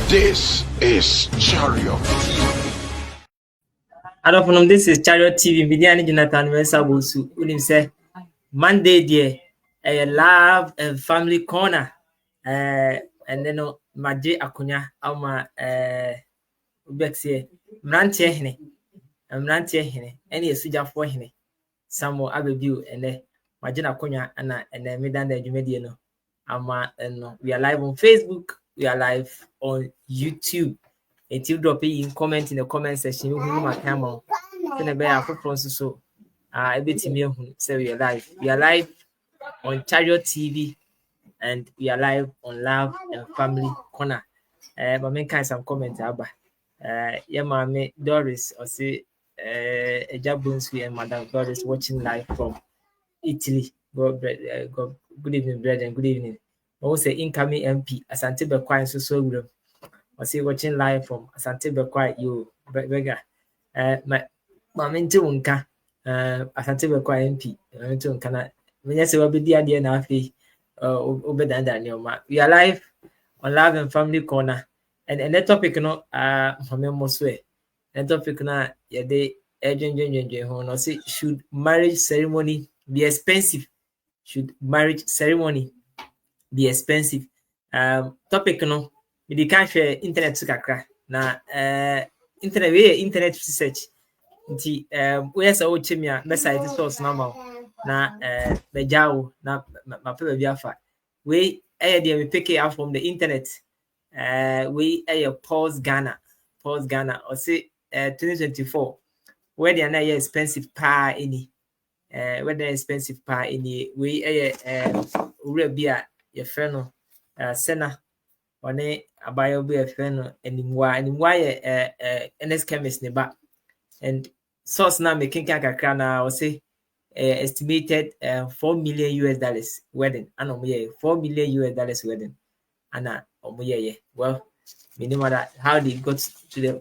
This is Chariot TV. Adolfo, this is Chariot TV. Bidiani Jonathan Mensabusu. Unim say Monday dear, a love and family corner. And then Maji Akunya, Alma Ubexie, Mrantie Hene, and Mrantie Hene, any Suja for Hene, Samo Abebu, and then Majina Akunya, and then Midan the Jumediano. Ama and we are live on Facebook, we are live on YouTube. And you drop it in comment in the comment section. You my camera. Then a bear for so a bit me say we are live. We are live on Chariot TV and we are live on Love and Family Corner. But make some comments about yeah, mommy Doris or say a Jabunswe and Madam Doris watching live from Italy. Good evening, brethren. Good evening. Also, incoming MP, Asante Bekwai, so good. I see watching live from Asante Bekwai, you, Beggar. Maminti Unka, Asante Bekwai MP, Maminti Unkana. When you say, what be the idea now? Obedanda Neoma. We are live on Love and Family Corner. And the topic, Moswe. The topic, yeah, they should marriage ceremony be expensive? Should marriage ceremony be expensive? Topic we can share internet so kakra na internet we internet research nti we say wo chemi a be site source na ma na be jawo na ma pe ba afa we dey we pick it up from the internet. We Pulse Ghana or say 2024 where they are not expensive pa any whether expensive pa any we ure bia your friend sena one abayo be a friend animwa NS chemist ne ba and source na making kakra na or say estimated $4 million wedding and $4 million wedding and well minimum that how they got to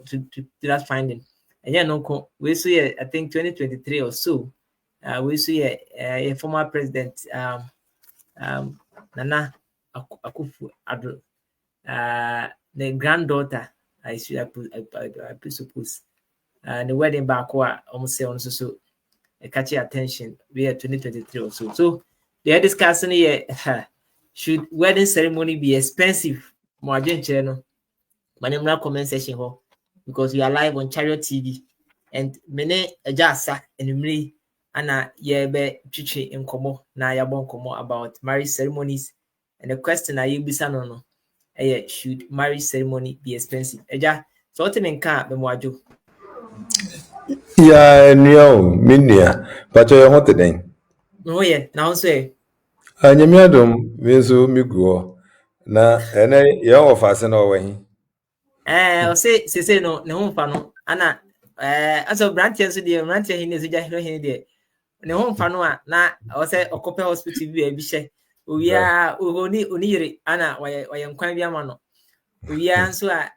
that finding. And no we see I think 2023 or so we see a former president Nana Akufo-Addo the granddaughter I suppose the wedding back almost say on so catching attention we are 2023 or so. So they are discussing here should wedding ceremony be expensive? More channel. My name is comment section here because we are live on Chariot TV and many ajasa and me ana yebe chichi in komo na yabon komo about marriage ceremonies and the question I bisa no should marriage ceremony be expensive? Eja so what in car be moajo Yeah, no, minia. But you want the name? no now say Anyamiadum, Mizu Migo. Na, ene, ya offer no way. Say no ne ho fa no ana aso branch so de branch hin ne so ja hero hin de ne ho fa no a na o say okope hospital bi bi hye owia oni yire ana waye nkwan bi ama no owia nso a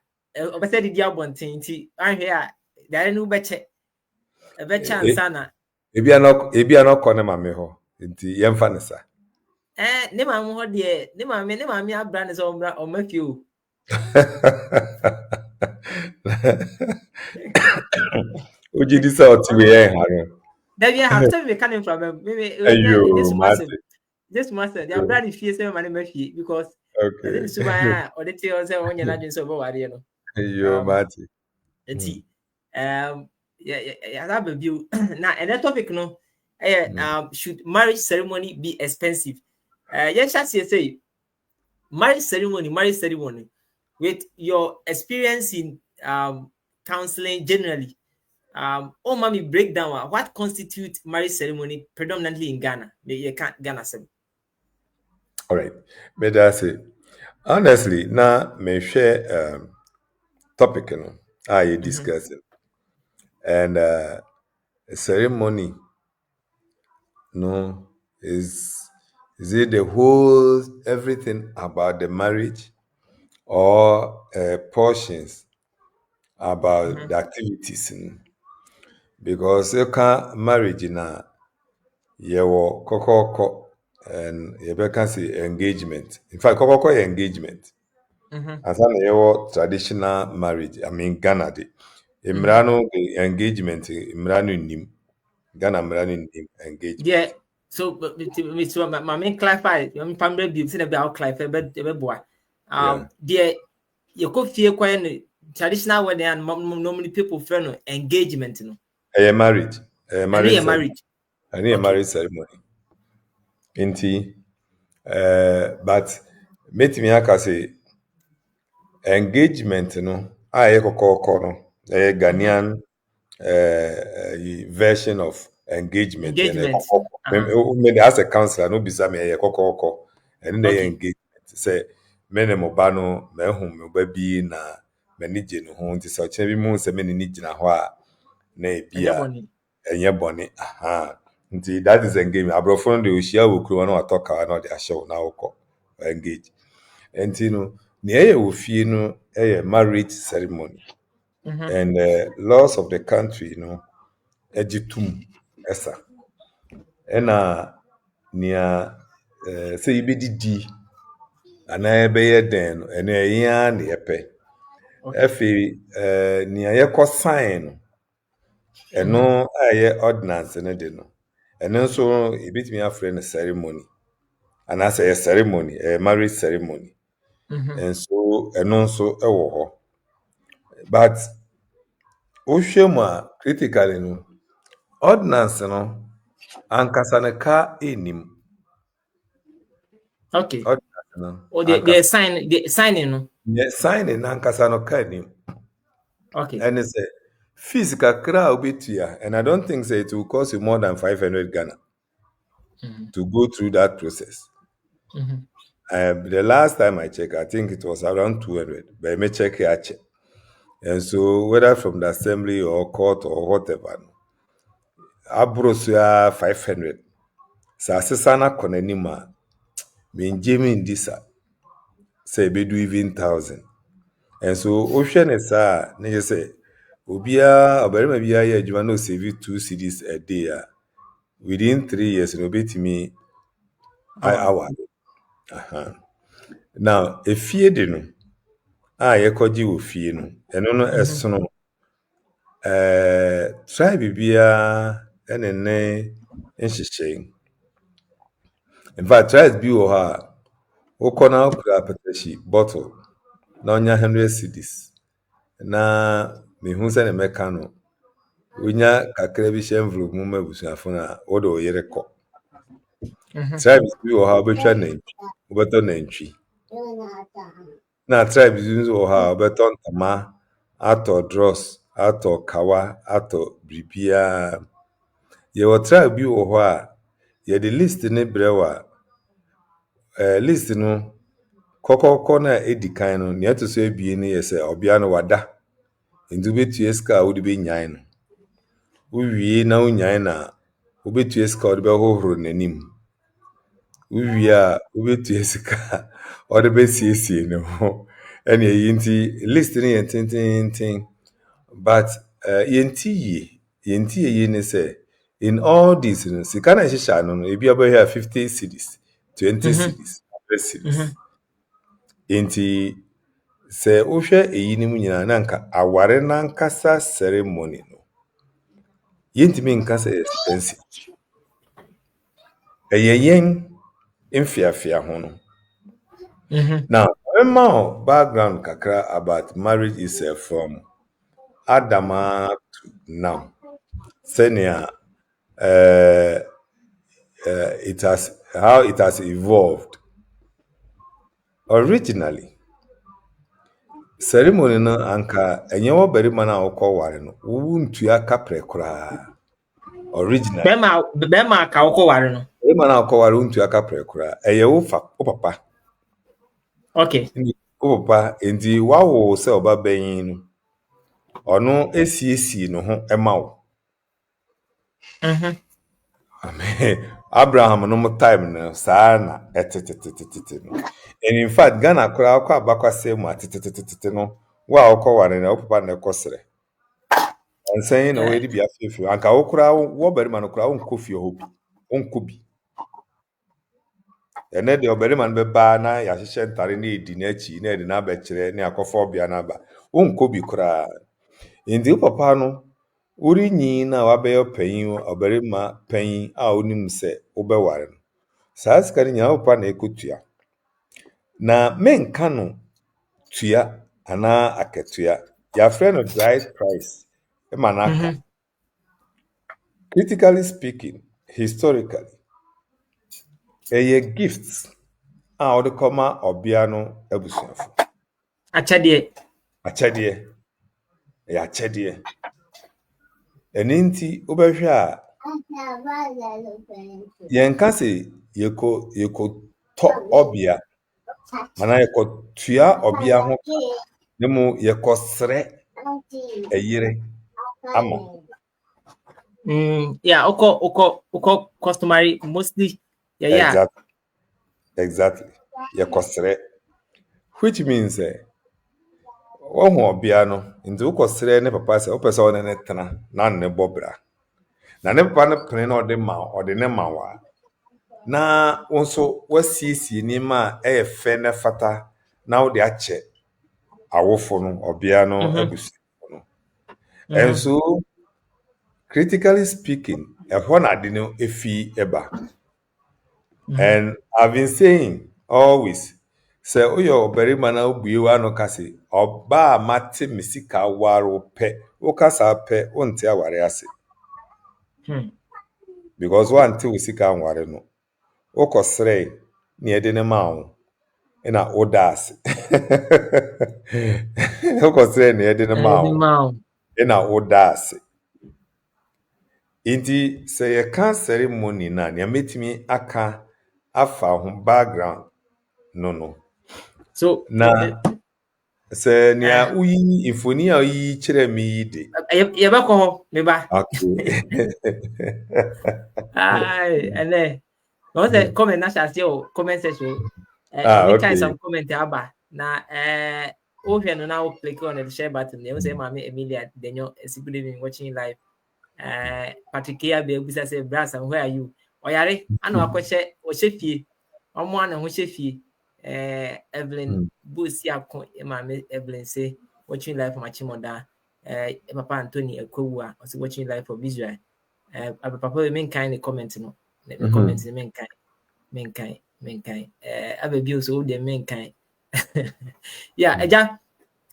obese didi abonten ti ahwe a dare no beche ansa na Ebia no kone mame ho. Nti yemfa ne sa. ne mamu ho de ne mame abra ne so ombra omafi o Oji di sa oti we en haro. Then you have to be coming from maybe this master. They are brand fee say money me because Okay. this is why or the tell say on your agent so what you know. Yo, Mati. Yeah, that be view. Now another topic no should marriage ceremony be expensive? Yes, say marriage ceremony with your experience in counseling generally. Mommy break down what constitutes marriage ceremony predominantly in Ghana. You can't Ghana say. All right. But that's it. Honestly, now me share topic no I discussing. And ceremony no is it the whole everything about the marriage or portions about the activities? Because you can't marriage na yewo kokoko and you can say engagement. In fact, kokoko engagement. As an yewo traditional marriage. I mean Ghana de. Imrano engagement. Imrano nim. Ghana Imrano nim engagement. Yeah. So my main clarify. My family be saying about clarify. But boy, there you could feel quite traditional wedding and normally people feel no engagement. No. A marriage. Marriage. I need a marriage ceremony. Inti. But meet me aka say engagement no. I kokoko no. Ghanaian version of engagement. Me as a counselor no bisa me kokoko. And then engagement say mene mo ba no me hu me ba bi na mani je no ho nti so che bi mu se mene ni gina ho a na e bia enye bone aha Nti that is engagement. Abrofo no de ohyia wo kuro no atoka na de ahye wo na wokọ engage. Nti no ne eye wo fie no eye marriage ceremony. And laws of the country, ejitum esa. Ena nia say ibedidi ana ebeye den no ene eya na yepe. Efi nia yekọ sign no eno aye ordinance ne de no. Eno nso ebitimi afre no ceremony. Ana say ceremony, marriage ceremony. And so eno nso ewo ho. But Oshema critically no ordinance no ankasa ne ka enim. Okay. Ordinance no. Or the signing no. Yeah, signing ankasa no ka enim. Okay. And it's a physical crowd obetua, and I don't think say it will cost you more than 500 Ghana to go through that process. The last time I checked, I think it was around 200. But I may check here. And so whether from the assembly or court or whatever, abrosia 500. Sa sesana konanima menjemi ndisa say be do even 1,000. And so ocean is na say obia obarima bia ye adwuma no save 2 cedis a day within 3 years no betimi hour. Now efie de no ye koji wo fie no eno no esono tribe bia enene nhyehyɛ. In fact, tribe bi wo ha wokona okura patashi bottle na onya 100 cedis na mehu se ne meka no onya kakra bi she envelope mu mabusuafo na wo do yere kɔ. Tribes bi wo ha obetwa nantwi obeto nantwi na tribes bi wo ha obeto ntama ato dross ato kawa ato bribia. Ye wo tribe bi wo ho a ye the list ne brewa list no kokoko na edikan no ne atoso ebie ne yese obia no wada ndu betu eska wo de be nyan no uwie na unyan na obetu eska wo de be hohoro nanim uwie a obetu eska wo de be siesie ne ho ene yinti list ne yentintin but yenti ye ne say in all this sika na hyehyɛ no ebi abɛhɛ 50 cedis 20 cedis 100 cedis. Inti se ohwe eyinim nyina na nka aware na nkasa ceremony no yentimi nkasa expensive eyeyen mfiafia ho no. Now my background kakra about marriage is from Adama to now senior it has evolved. Originally ceremony no anka enye wo barima na okoware no wo ntua kapre kura. Originally bema ka okoware no barima na okoware wo ntua kapre kura eye wo papa. Okay. Wo papa enti wawo se oba banyin no ono esiesi no ho ema wo. Abraham no mo time no saa na etetetetete no. And in fact Ghana kura akwa abakwase mu atetetetete no wa okoware na papa na ekosere. And saying no we be afefu anka wo kura wo barima no kura wo nkofi obi onkobi. Ene de obarima no beba na ya hyehye ntare na edi na achi na edi na abekire na akofo obia na ba onkobi kura. Indi papa no uri nyi na wabeyo panyin obarima panyin a onim se obeware no. Saa sika ni nya papa na ekotua. Na menka no tua ana aketua. Ya friend of bride price emanaka. Critically speaking, historically, gifts a the koma obia no ebusuafo. Achade. Achade. Eninti obehwe a yenka se yeko to obia ana yeko tua obia ho nemu yeko sre eyire ama Yeah, oko customary mostly. Yeah. Exactly. Yɛkɔsrɛ. Which means wɔhu ɔbea no nti wokɔsrɛ ne papa sɛ wopɛ sɛ ɔne ne tena na ne bɔ bra. Na ne papa no pene na ɔde ne ma wo a. Na wo nso wasiesie nneɛma a ɛyɛ fɛ ne fata na wode akyɛ awofo no ɔbea no abusuafo no. And so critically speaking, ɛhɔ na ade no efi eba. And I've been saying always, sɛ woyɛ ɔbarima na wobue w'ano ka se ɔbaa a mate me sika aware wo pɛ, woka saa pɛ wonte aware ase. Because wante wo sika anware no, wokɔsrɛ ne yɛde ne ma wo na woda ase. Wokɔsrɛ ne yɛde ne ma wo na woda ase. Inti sɛ yɛka ceremony na nea metumi aka afa ho background no. So na sɛ nea uyi mfoni a uyi kyerɛ me yi de. Yɛbɛkɔ hɔ me ba. Okay. And no say comment na share o comment section. Okay. Some comment aba na ohwe no na click on the share button. You say Mama Emilia Denyo good evening watching live. Patrick Abe bisa say Brasa, where are you? Oyare ana akɔhyɛ ɔhyɛ fie. Ɔmo ana ho hyɛ fie. Evelyn Busi akɔ Mama Evelyn say watching live from Achimoda. Papa Anthony Ekowua also watching live from Israel. Papa main kind comment no. Comment main kind. Ababi also the main kind. Yeah, eja.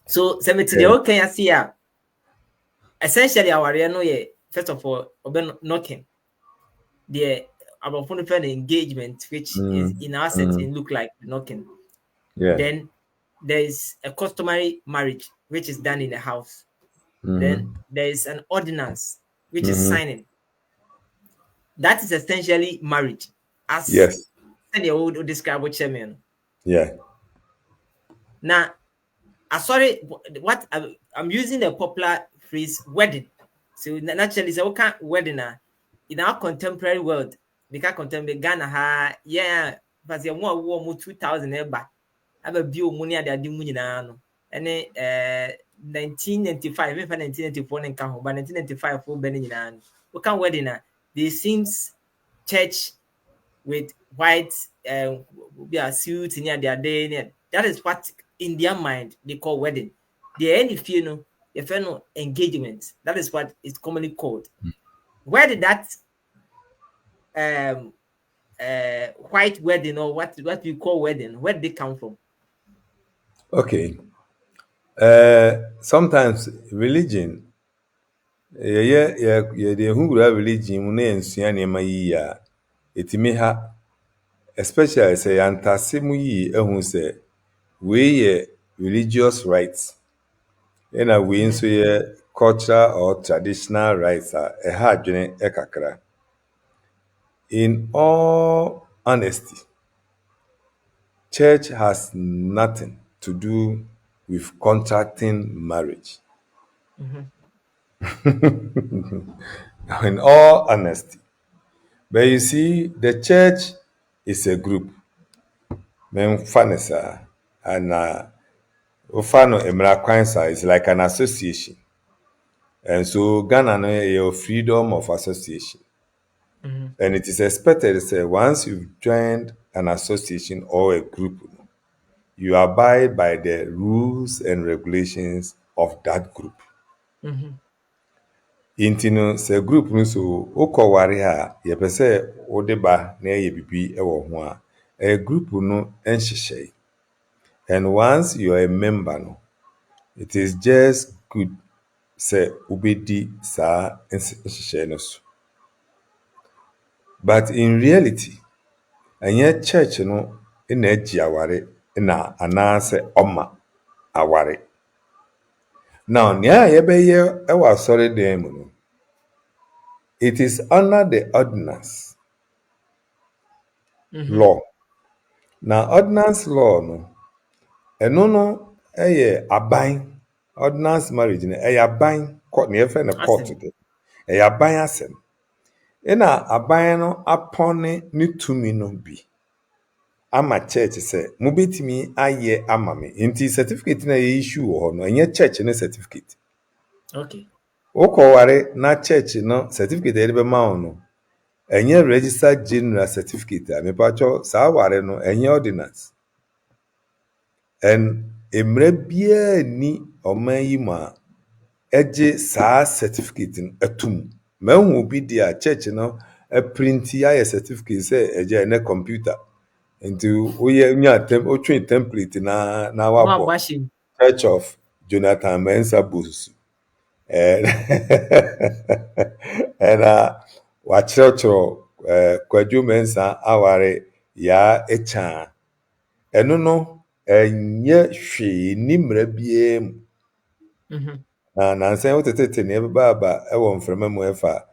So cemetery okay I see ya. Essentially our no ye first of all oben knocking. The about phone engagement which is in our setting look like knocking. Yeah. Then there is a customary marriage which is done in the house. Then there is an ordinance which is signing. That is essentially marriage, as the old describe what chairman. Yeah. Now, sorry, what I'm using the popular phrase wedding. So naturally, so what kind wedding in our contemporary world? Because contemporary Ghana, but you more 2000 ever. Have a bio money at the Dimunino. And 1995, even 1994, and come but 1995 for Benin. What kind wedding? There seems church with white suits in their day. That is what in their mind they call wedding. The end if you know engagement. That is what is commonly called. Where did that white wedding or what we call wedding, where did they come from? Okay. Sometimes religion the who religion na ensua nneɛma yi a etimi ha, especially say antase mu yi ehun sɛ we yɛ religious rights na we nso yɛ cultural or traditional rights a ɛha adwene kakra. In all honesty, church has nothing to do with contracting marriage. In all honesty. But you see, the church is a group. Memfanisa and Ofano Emrakwansa is like an association. And so Ghana no your freedom of association. And it is expected that once you've joined an association or a group, you abide by the rules and regulations of that group. Intino se group no so ukɔware a yɛpɛ sɛ wode ba na ɛyɛ bibi ɛwɔ ho a group no nhyehyɛ. And once you are a member no, it is just good sɛ wobɛdi saa nhyehyɛ no so. But in reality, ɛnyɛ church no na agye aware na anaasɛ ɔma aware. Now, nea yɛbɛyɛ ɛwɔ asɔredan mu no, it is under the ordinance law. Now, ordinance law no, ɛno no ɛyɛ aban. Ordinance marriage no ɛyɛ aban court, ne yɛfrɛ no court de. Ɛyɛ aban asɛm. Ena aban no apone ne tumi no bi. Ama church say mobetimi aye ama me. Nti certificate na ye issue wo ho no enye church ne certificate. Okay. Wokọware na church no certificate ede be ma wo no. Enye registered general certificate a mepacho saa ware no enye ordinance. En emre bia ni oman yi ma eje saa certificate no atum. Mahu bi dia church no a print ya certificate say eje na computer. Nti oye nya otwe template na wabo. Wabashim. Church of Jonathan Mensa Bosu. And wakyerɛkyerɛ Kwadwo Mensa aware ya echa. Eno no enye hwe ni mmara bia mu. Na nansan wotetete ne baba ewo mframa mu efa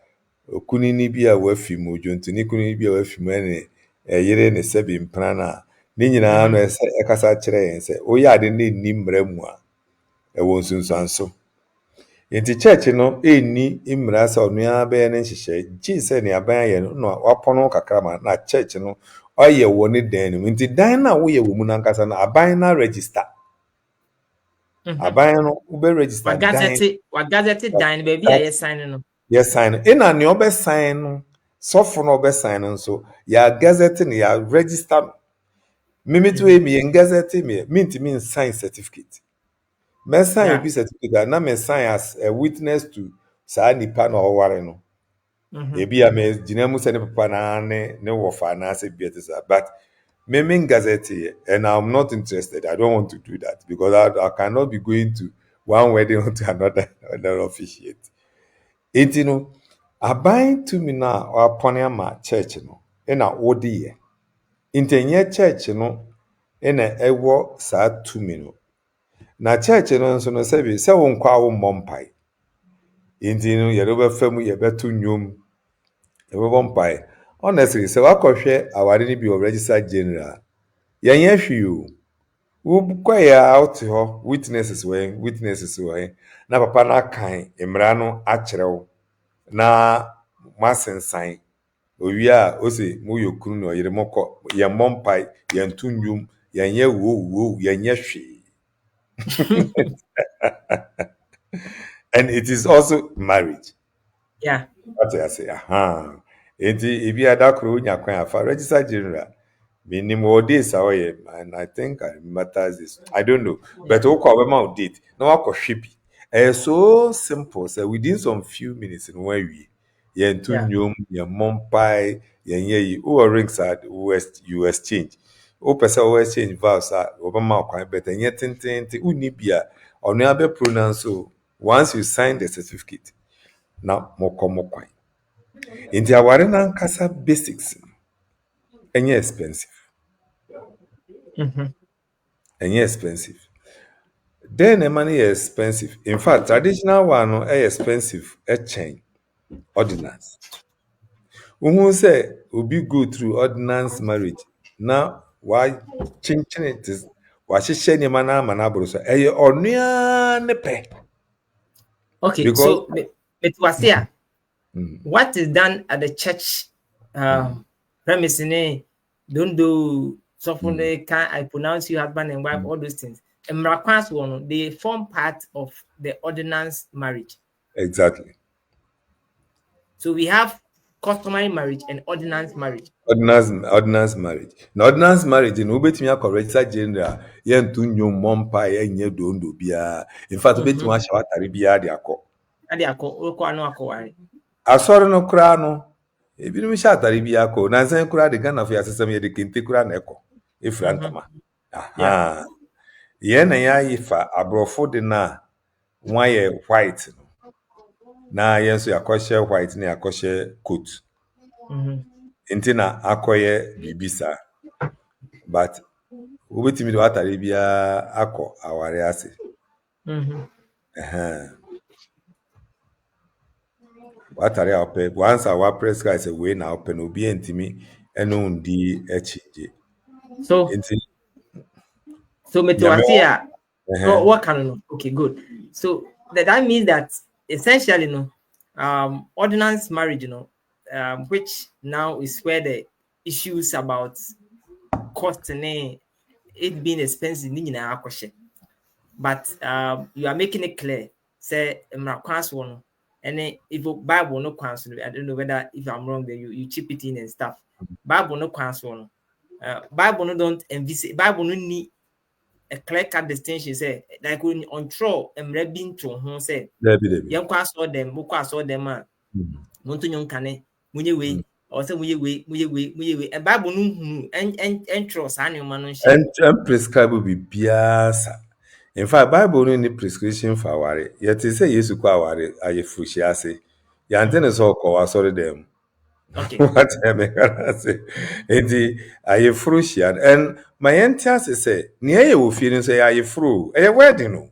okunini bi a wafi mu dwontuni kunini bi a wafi mu ene yere ne sebi mpana na ne nyinaa no ekasa kyerɛ yen sɛ oya ade ne ni mmara mu a ewo nsunsuanso. Yenti church no eni mmara sɛ onua be ne nhyehyɛ gye sɛ ne aban yɛ no wapono kakrama na church no oyɛ wɔ ne dan no. Nti dan na wo yɛ wɔ mu nankasa na aban na register. Aban no ube register Wagazete dan baby a yes sign no. Yes sign. Ina ne obe sign no. Sofo no obe sign nso ya gazette ne ya register. Mimitu e mi gazette me ntimi sign certificate. Me sign obi certificate na me sign as a witness to sa nipa na oware no. Ebi a me gina mu se ne papa na ne wofa na se bietisa, but me gazette and I'm not interested. I don't want to do that because I cannot be going to one wedding to another officiate. Enti no aban to me na apone ama church no na wodi ye. Intenye church no na ewo saa to me no. Na church no nso no sebi se wo nkwa wo mompai. Enti no ye do be famu ye beto nnwom. Ye be mompai. Honestly, se wakohwe aware ni bi o register general. Yenye hwiu. Wo kwaya out ho witnesses we na papa na kan emra no akyerew na masensan owia o se mo yokunu no yire mokọ ye mompai ye ntundwum yenye wo yenye hwe. And it is also marriage. Yeah. What I say, enti ibi adakro nya kwan afa register general minimum days away, and I think I matters this. I don't know, but okwa ma date na wakọ hwebi. So simple, so within some few minutes in where we ye ntundwum ye mompai ye o rings at you exchange. O person o exchange vows obama kwan but ye tentente uni bia onu abe pronounce so once you sign the certificate na moko kwan. Inti aware na nkasa basics enye expensive. Enye expensive. Then the money is expensive. In fact, traditional one no expensive chain ordinance. Who say obi go through ordinance marriage na why chinchin it is wahyehyɛ nneɛma na ama na aboro so ɛyɛ ɔnua ne pɛ. Okay, Because, so it was here. What is done at the church premise don't do something can I pronounce you husband and wife, all those things. And Mrakwas one, they form part of the ordinance marriage. Exactly. So we have customary marriage and ordinance marriage. Ordinance marriage. Na ordinance marriage no betimi akọ register general ye ntu nnwom mompa ye nye dondo bia. In fact, betimi ahye watare bia de akọ. Ade akọ okọ no akọware. Asọrọ no kra no ebi no hye atare bia akọ. Na nsan kra de Ghana for asesem ye de kente kra na ekọ. Efrantama. Aha. Ye na ya yifa abrofo de na nwa ye white no. Na ye nso yakọhye white na yakọhye coat. Nti na akoye bibisa. But ubetimi de watare bia akọ aware ase. Watare ope once our press guy say we na open obi entimi eno ndi echije. So Metuasia, what can know? Okay, good. So that means that essentially, ordinance marriage, which now is where the issues about cost and it being expensive but you are making it clear say one and then if Bible no cancel, I don't know whether if I'm wrong then you chip it in and stuff. Bible no cancel Bible no don't envisage Bible no need a clear cut distinction say like when on troll and rebbing to who say Debbie. young class saw them Monto nyon kane munye we or say munye we and Bible no and trust animal no share And prescribe be biasa. In fact, Bible no need prescription for worry. Yet say Yesu kwa worry aye fushi ase. Yantene so ko wa sorry them. okay What am I say? Enti aye fushi and my entias say near you feeling say aye fru. Aye wedding no.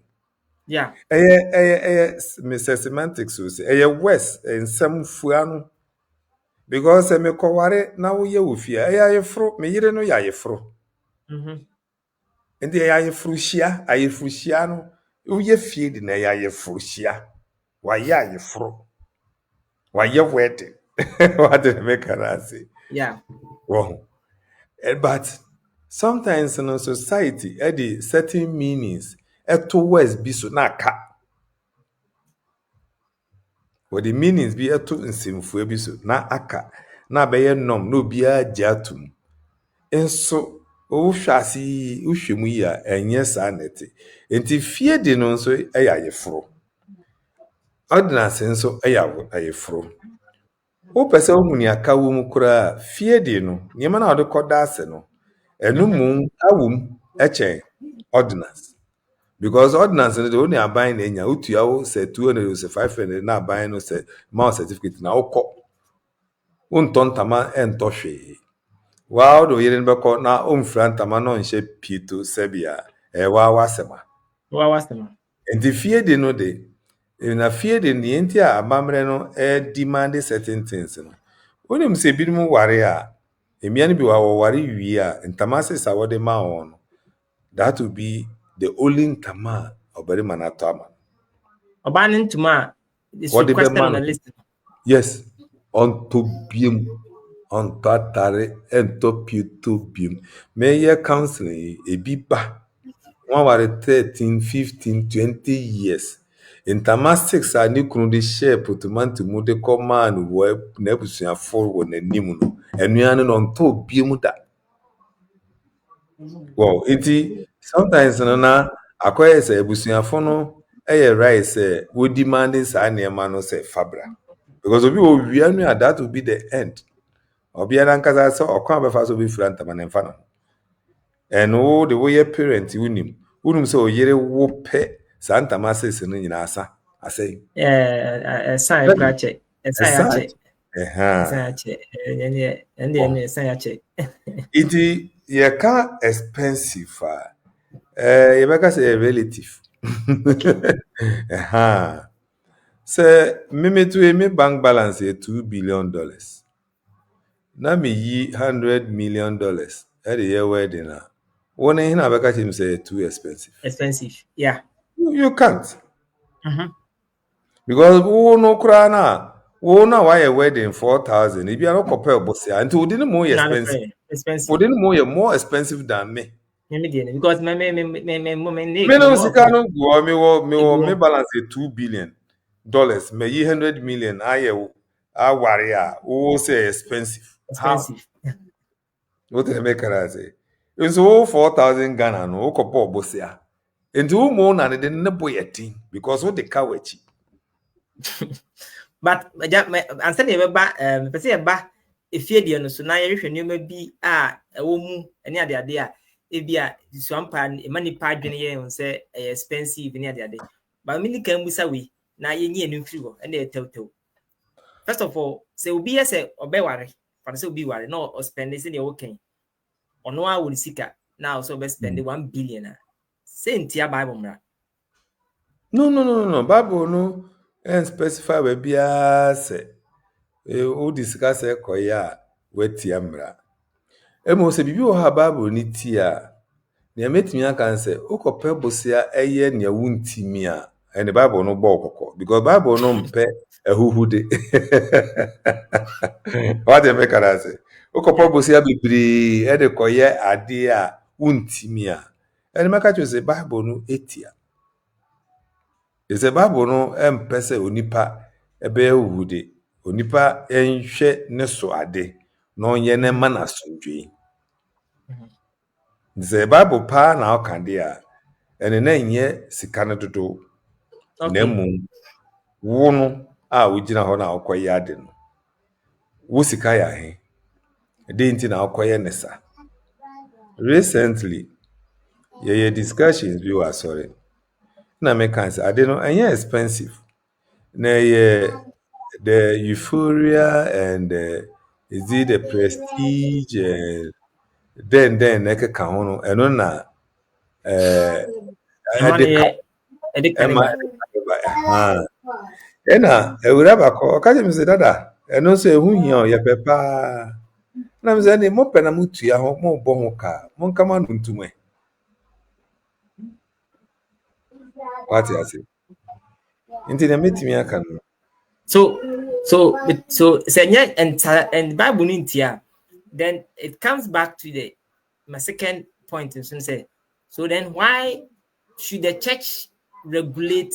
yeah Mr. Semantics will say aye west and some fuano. Because me ko worry na wo ye wo fie aye fru me yire no ya ye fru. Ndi ya ayefrushia no uye fie di na ya ayefrushia wa ya ayefro wa ye wedding what did make her say yeah wrong. But sometimes in society the certain meanings towards be so na ka what the meanings be to nsimfu bi so na aka na be ye nom no bia jatum enso wohwase wohwemu yi a enye sa nete enti fie di no nso eya yefro ordinance nso eya ayefro wo pese wo muni aka wo mu kura fie di no nyema na ode koda ase no enu mu awum eche ordinance because ordinance no de oni aban na enya utua wo se 200 se 500 na aban no se ma certificate na wokọ untontama entohwe wow do yire nbeko na omfrantama no nhye pito sebia wa wasema enti fie de no de na fie de ni enti a amamre no demand certain things no onim se bi mu ware a emia no bi wa ware wi a ntama se sa wode ma won no that will be the only ntama obere manato ama oban ntuma is requested on the list yes on to biem on tatare ento pito biem me ye counseling ebi ba one ware 13 15 20 years ntama 6 a ni kunu de share potomanti mu de command wo na busuafo wo nanim no enuan no nto biem da well iti sometimes no na akoye say busuafo no right say we demanding sa na ema no say fabra because obi o wianu at that will be the end obi ana nkasa say okwan abefa so be frantama na mfa no and wo the way parent unim say oyere wo pe santa masses no nyina asa asay sign prache sign it ye ka expensive ye beka say relative say me bank balance $2 billion na me yi $100 million at the year wedding na one in beka him say too expensive yeah you can't because who no kra na wo na why a wedding 4,000 if you are not compare boss until didn't more expensive didn't more expensive than me because me no sikano go me balance $2 billion me yi $100 million I worry who say expensive what they make her say so 4,000 Ghana no kopo boss ya and who more na the boy thing because what the car wechi but answer the ba pese ba efie de no so na ye hwehwe nyoma bi a ewo mu ene ade a ebia suampa manipa adwene ye on say expensive ne ade ba mini kan busa we na ye nyi enu firi ho ene etew first of all say obi ye say obeware for say obi ware no o spend say the okay ono a won sika now so be spend 1 billion say ntia bible mra no bible no and specify we bia say o discuss ekoya wetia mra emo se bibi o ha bible ni ti a na metimi aka nse ukope bosia eye ne wuntimi a and the Bible no ball because Bible no mpe who de. What they make us say? Okopo bosia bibiri e de koye ade a untimi a. And make you say Bible no etia. Is the Bible no empe se onipa ebe huhu de. Onipa enhwe ne so ade na onye ne mana sondwe. The Bible pa na okande a ene na nye sika ne dodo. Na mu wo no a wogina ho na akoye ade no. Wo sika ya he. De nti na akoye nesa. Recently, yeah, discussions we were sorry. Na me can say ade no enye expensive. Na the euphoria and is it the prestige then eke ka ho no eno na ena ewura bako ka je mi se dada eno so ehu hia o ye pepa na mi se ni mo pe na mutua ho mo bo ho ka mo nka ma ntuntumwe what you say inti na metimi aka no so and Bible nintia, then it comes back to my second point in say, so then why should the church regulate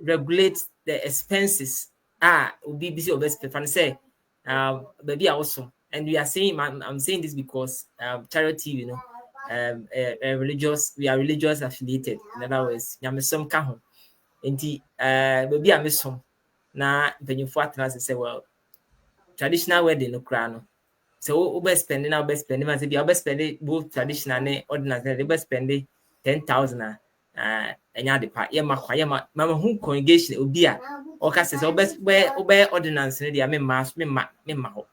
the expenses? Will be busy or best prefer say baby also, and we are saying I'm saying this because charity, you know, we are religious affiliated. In other words, some kaho. Nti baby a mesom na mpanyimfo atena say well traditional wedding no kra no so we spending now be spending man say be we spending both traditional and ordinary they be spending 10,000 enya de pa ye ma hu congregation obi a o ka say we ordinance no dia me ma ho.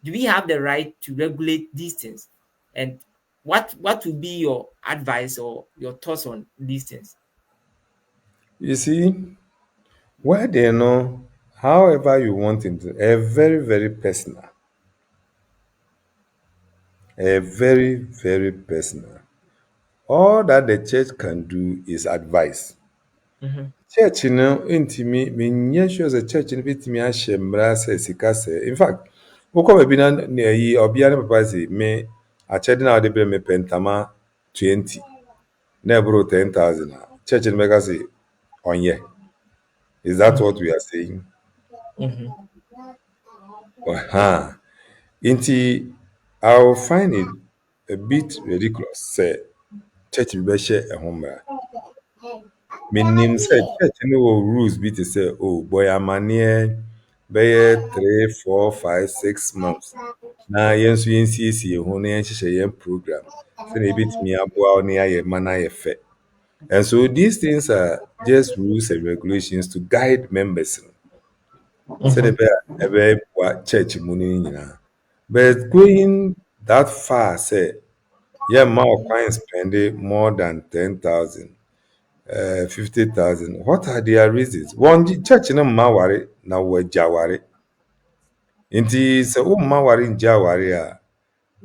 Do we have the right to regulate these things, and what would be your advice or your thoughts on these things? You see, where they know, however you want it, very, very personal. Very, very personal. All that the church can do is advise. Church, you know, intimi, me sure the church in me ashembra se sikase. In fact, woko maybe na yi obiane papa say me a church na de me pentama 20. Na bro 10,000. Church in mega say onye. Is that what we are saying? Inti, I'll find it a bit ridiculous. Say, church be share a homra. Meaning say church no rules be to say, oh boy, I'm near be 3, 4, 5, 6 months. Na yensu yensi ho na yenhye yen program. Say na bit me aboa na ye mana ye fe. And so these things are just rules and regulations to guide members. So the church money, but going that far, say, yeah, more clients spending more than 10,000, 50,000. What are their reasons? One church no mawari na we jawari. Inti se o mawari jawari a.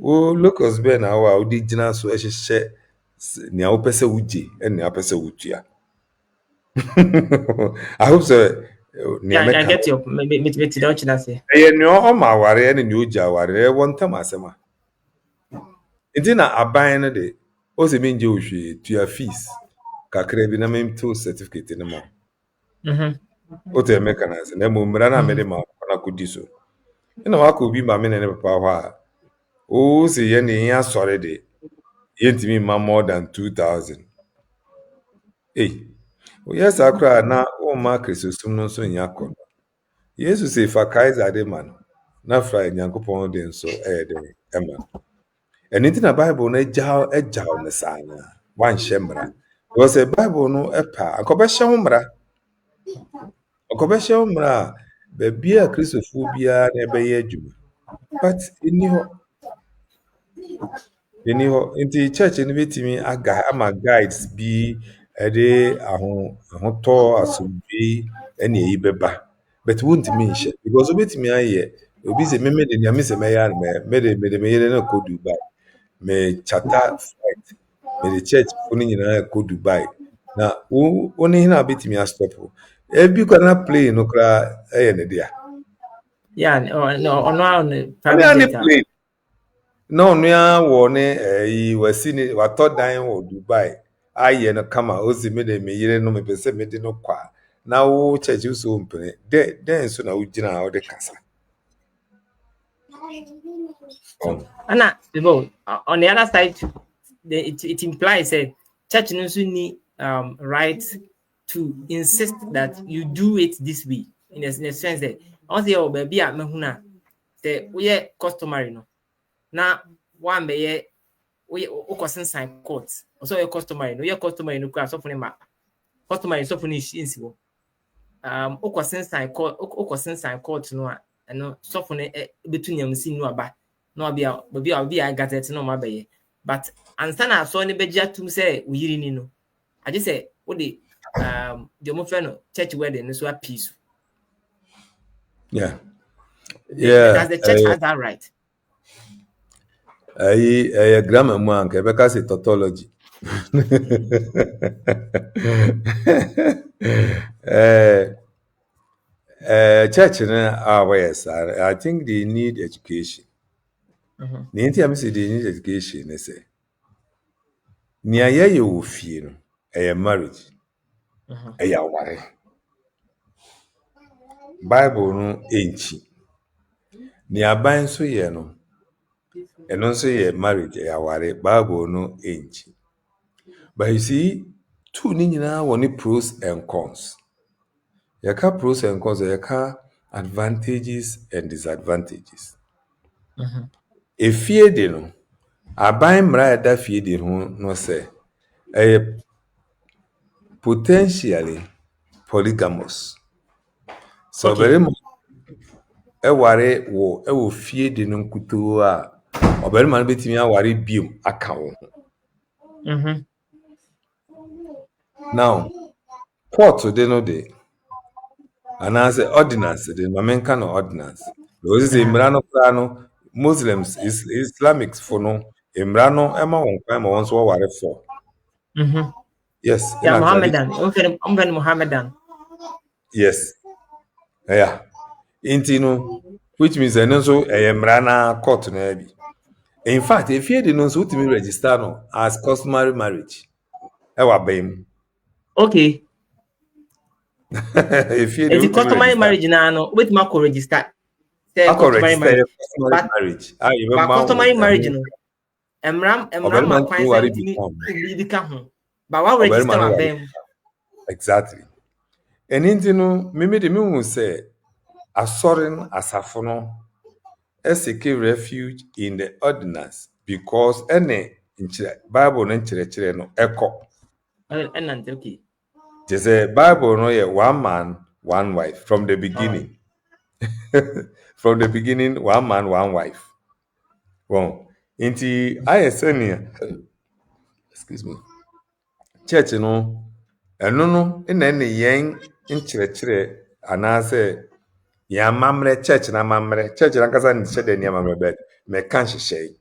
O locals be na wa odi jina so ehye ni a opese uji and ni a pese utua. I hope so. I get your don't you say? No mawari and ni uji awari one time asema. Inti na aban no de o se menje ohwe tua fees kakra bi na memto certificate no mo. O te mechanize na mo mra na me de ma na kudi so. Ina wa ko bi ma me ne papa ho a o se ye ne ya sore de yentimi ma more than 2,000. O yes akra na o ma Christosum no so nya ko. Yesu se fa Kaiser de man na fra Nyankopon de nso de ema. And in the Bible, no jaw ne sana. One shembra. Was a Bible no epa. A cobesha umbra. A cobesha umbra. Baby a Christophobia never yeju. But in the church in me I'm a guides be a day a hoto as be any beba. But won't mean shit because with me I hear. You be the made in your miss a mayan made me no go Dubai. Me charter flight. Me the church phone nyina go Dubai. na wo ne hina betimi a stop ebi kwa na play no kra ne dia Yeah, no, on oni private ani jet. play na onu ya wo ne yi wasi ni wato dan wo Dubai aye no kama ozi me de me yire no me pese me de no kwa na wo chechi so mpene de so na wo gina wo de kasa And on the other side, it implies that church no need right to insist that you do it this way. In a sense that once you baby at mehuna, say we are customary no. Now one be we sign court. Also your customary no, your customary no class of ma customary so finish insibo. Sign court no and so for between them see no aba. No be a gazette no mabe. But ansa na so ne begia tum say we yiri ni no. I just say what the mo no church wedding so a peace. yeah yeah Does the church has that right? grammar mu anka ebeka say tautology church yes I think they need education. The NTM say they need education, they say. Nia ye wo fie no, marriage. Ware. Bible no enchi. Nia ban so ye no. Eno so ye marriage ware. Bible no enchi. But you see, two ni nyina woni pros and cons. Yaka pros and cons, yaka advantages and disadvantages. Efie de no, aban mra da fie de ho no say potentially polygamous. So very much ware wo fie de no nkuto a obarima no betimi aware biom aka wo. Now court de no de anase ordinance de mamenka no ordinance. Those say mra no kra no Muslims Islamics for no mra no ema won kwan ma won so ware for. Yes, Yeah, in Mohammedan. I'm going Mohammedan. yes. Yeah. Intino, which means I know so mrana court na bi. In fact, if you didn't know so to me register no as customary marriage. Ewa bem. Okay. If you It's a do customary marriage now, no. Wait, Marco register. Say customary marriage. Customary marriage. Ah, you But customary marriage, remember no. Emram Oberima ma kwan no say worry utimi become. di ka ho. But what Oberima register no ma worry. bem. Exactly. And intino, me de me hu say asorin asafo no seek refuge in the ordinance because any Bible no nkyerɛkyerɛ no ɛkɔ. And okay. Just say Bible no yɛ one man, one wife from the beginning. From the beginning, one man, one wife. Well, inti excuse me. Church no ɛno no na ɛne yɛn nkyerɛkyerɛ anaasɛ yɛn amammerɛ church na amammerɛ church na nkasa nhyɛ dɛ nneɛma amammerɛ bɛt mɛka nhyehyɛe.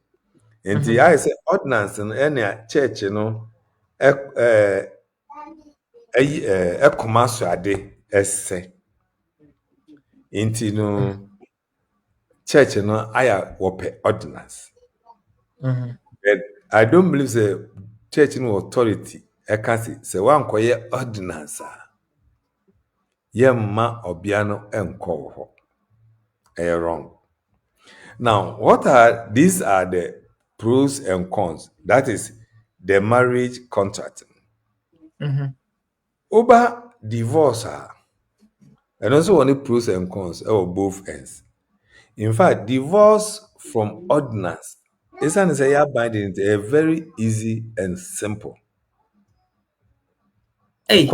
Nti ayɛ sɛ ordinance no ɛne church no ɛkoma so ade ɛsɛ. Nti no church no ayɛ wɔpɛ ordinance. But I don't believe the church no authority ɛka sɛ wankɔyɛ ordinance a yɛmma ɔbea no ɛnkɔ wɔ hɔ. Ɛyɛ wrong. Now, these are the pros and cons. That is the marriage contract. Over divorce, and also on the pros and cons of both ends. In fact, divorce from ordinance is binding a very easy and simple. Hey,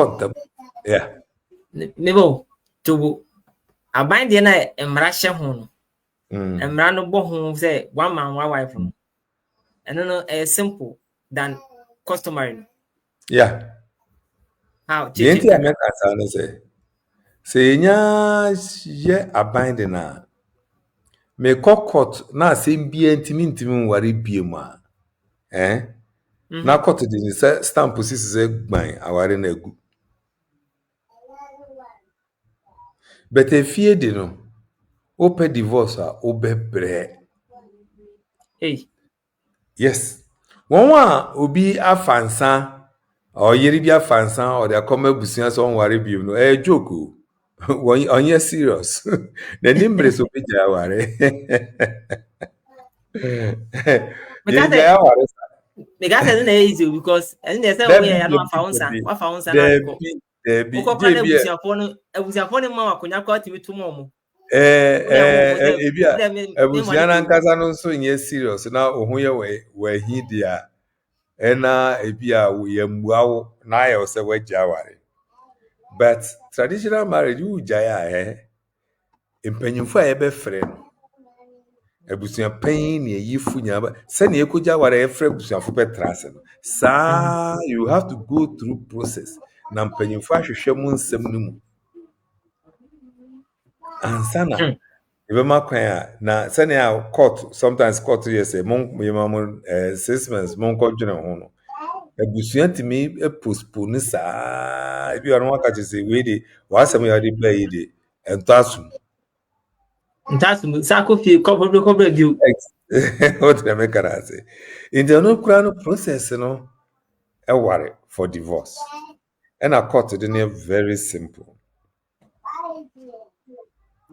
yeah. Nebo, to aban de na emra hye ho no. Emra no bo ho say one man one wife no. And no simple than customary. Yeah. How? The entire say ye abinding na me court na asem bia ntimi nware biem a na court de ni sɛ stamp sisi sɛ gban aware na egu but efie de no open divorce a obebrɛ Hey. yes wɔn a obi afansa ɔyere bi afansa ɔde akɔma abusua sɛ ɔnware bio no ɛyɛ joke o ɔnyɛ serious na nimbre so bi gya aware gya aware Me got say na easy because and they say we are not found sa wa found sa na ko Debi ko na abusiafo no ma wakonya ko atimi to mo ebi a abusua na nkasa no nso nyɛ serious na ohun yɛ wɔ hi dia ɛna ebi a yɛ mmuawo na ayɛ sɛ wagya aware but traditional marriage wu gya ya mpanyimfo a yɛbɛfrɛ no abusua panyin ne yifu nyaba sɛ ne ekogya aware yɛfrɛ abusuafo bɛtra ase no saa you have to go through process na mpanyimfo ahwehwɛ mu nsɛm no mu ansana ebema kwan a na sɛ ne a court sometimes court yɛ sɛ mon 6 months mon kɔdwene ho no abusua timi postpone saa ebi ɔno aka kyerɛ sɛ wei de wasɛm yɛ de bla yi de ɛntɔ asum sa ko fie ko bio what the make can say in the no kura no process no ɛware for divorce and a court de ne very simple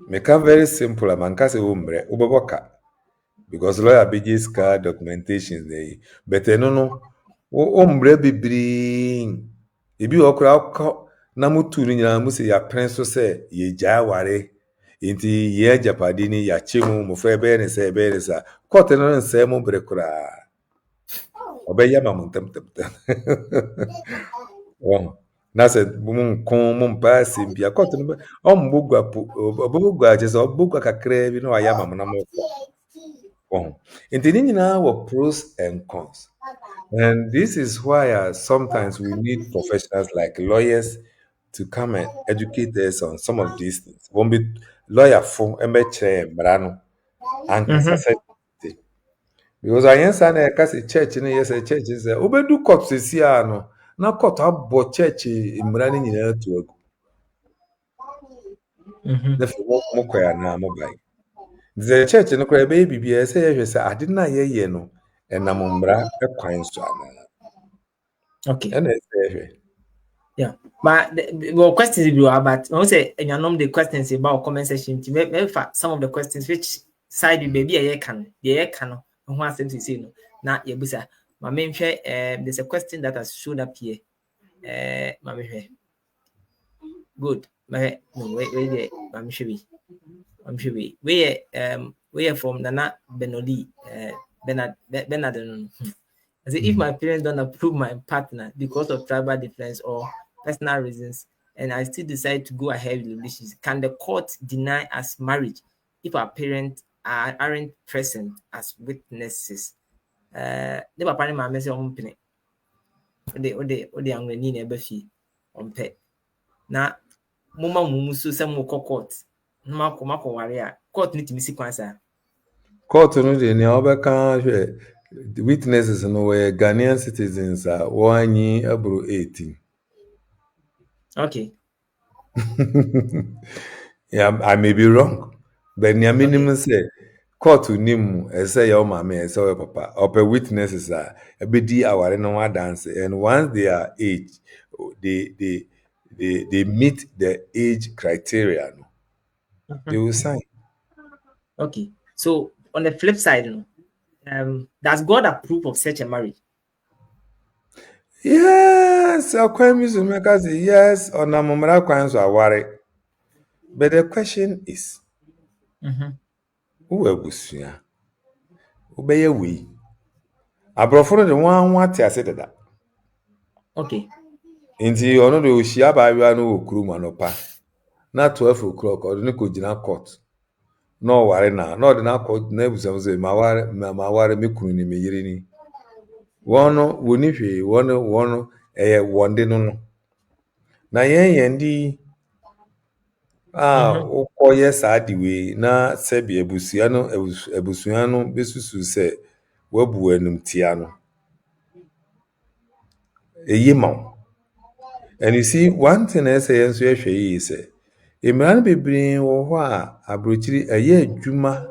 make am very simple amanka se wo mbre ubeboka because lawyer bigis car documentation dey but no o mbre bibiri ebi okura na mutu ni nyina mu se ya prenso se ye gya ware inti ye japadi ni ya chemu mo fe be ne se be ne sa court no nse mo bre kura obeya ma mo tem oh na se mun kon mun pass bia court no o mbogwa je so mbogwa kakra bi no aya ma mo na mo oh inti ni nyina were pros and cons. And this is why sometimes we need professionals like lawyers to come and educate us on some of these things. Won't be lawyer for brano and because I answer a church in yes, a church is obedu court no na court abo church imrani nyina to agu. The mokoya na mobile. The church no kra baby be say I did not hear no and namumbra e kwan so ana. Okay. And yeah, but well, questions will about I say and you know the questions about comment section to maybe some of the questions which side you baby a can who has to say no now yeah busa my main share there's a question that has showed up here my main good my no wait I'm sure we are from Nana Benoli Bernard I say if my parents don't approve my partner because of tribal difference or personal reasons, and I still decide to go ahead with the relationship, can the court deny us marriage if our parents aren't present as witnesses? The papa and mama say on penny. The young man never fee on pet. Now, Mama Musu some more court. Mako warrior. Court need to be sequence. Court no de ne obeka hwe the witnesses no were Ghanaian citizens one year abro 18. Okay. Yeah, I may be wrong, but near minimum say court nim say your mama say your papa or witnesses a bedi aware no one dance and once they are age they meet the age criteria they will sign. Okay. So on the flip side, does God approve of such a marriage? Yes, yes, or namumra kwans are worried. But the question is, who abusuya? Obey we. Abrofo the one I said that. Okay. Inti ono de oshia ba wi no okuru manopa. Na 12 o'clock or no ko gina court. No worry na. No de na court na ebusam say ma ware me kunu ni me yire ni. Wono woni hwe wono wonde no. Na yen di okoye saa di we na sebi ebusua no besusu se wabu anum tia no a yimon. And you see, one thing I say and so is a man be bring or abrochiri a year juma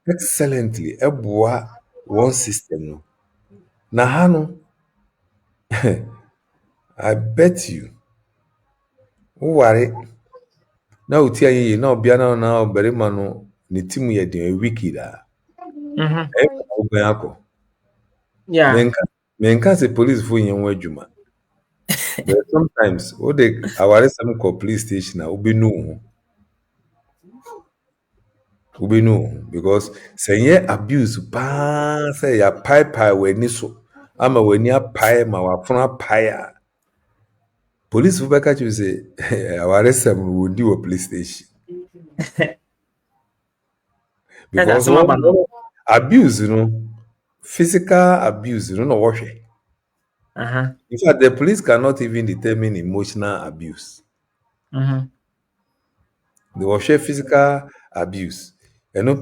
excellently a bois one system. No. Nahano, I bet you. Who worry? Now, tell ye no piano now, Berimano, Nitimu yet a wicked. Yeah. Menka say police for yen juma. But sometimes, what they our some call police station, ubi no. Because say abuse say ya pie we so ama we ni pie ma wa funa pie. Police will back at you say our some will do a police station. Because abuse, physical abuse, no wash. In fact, the police cannot even determine emotional abuse. They wash physical abuse. And no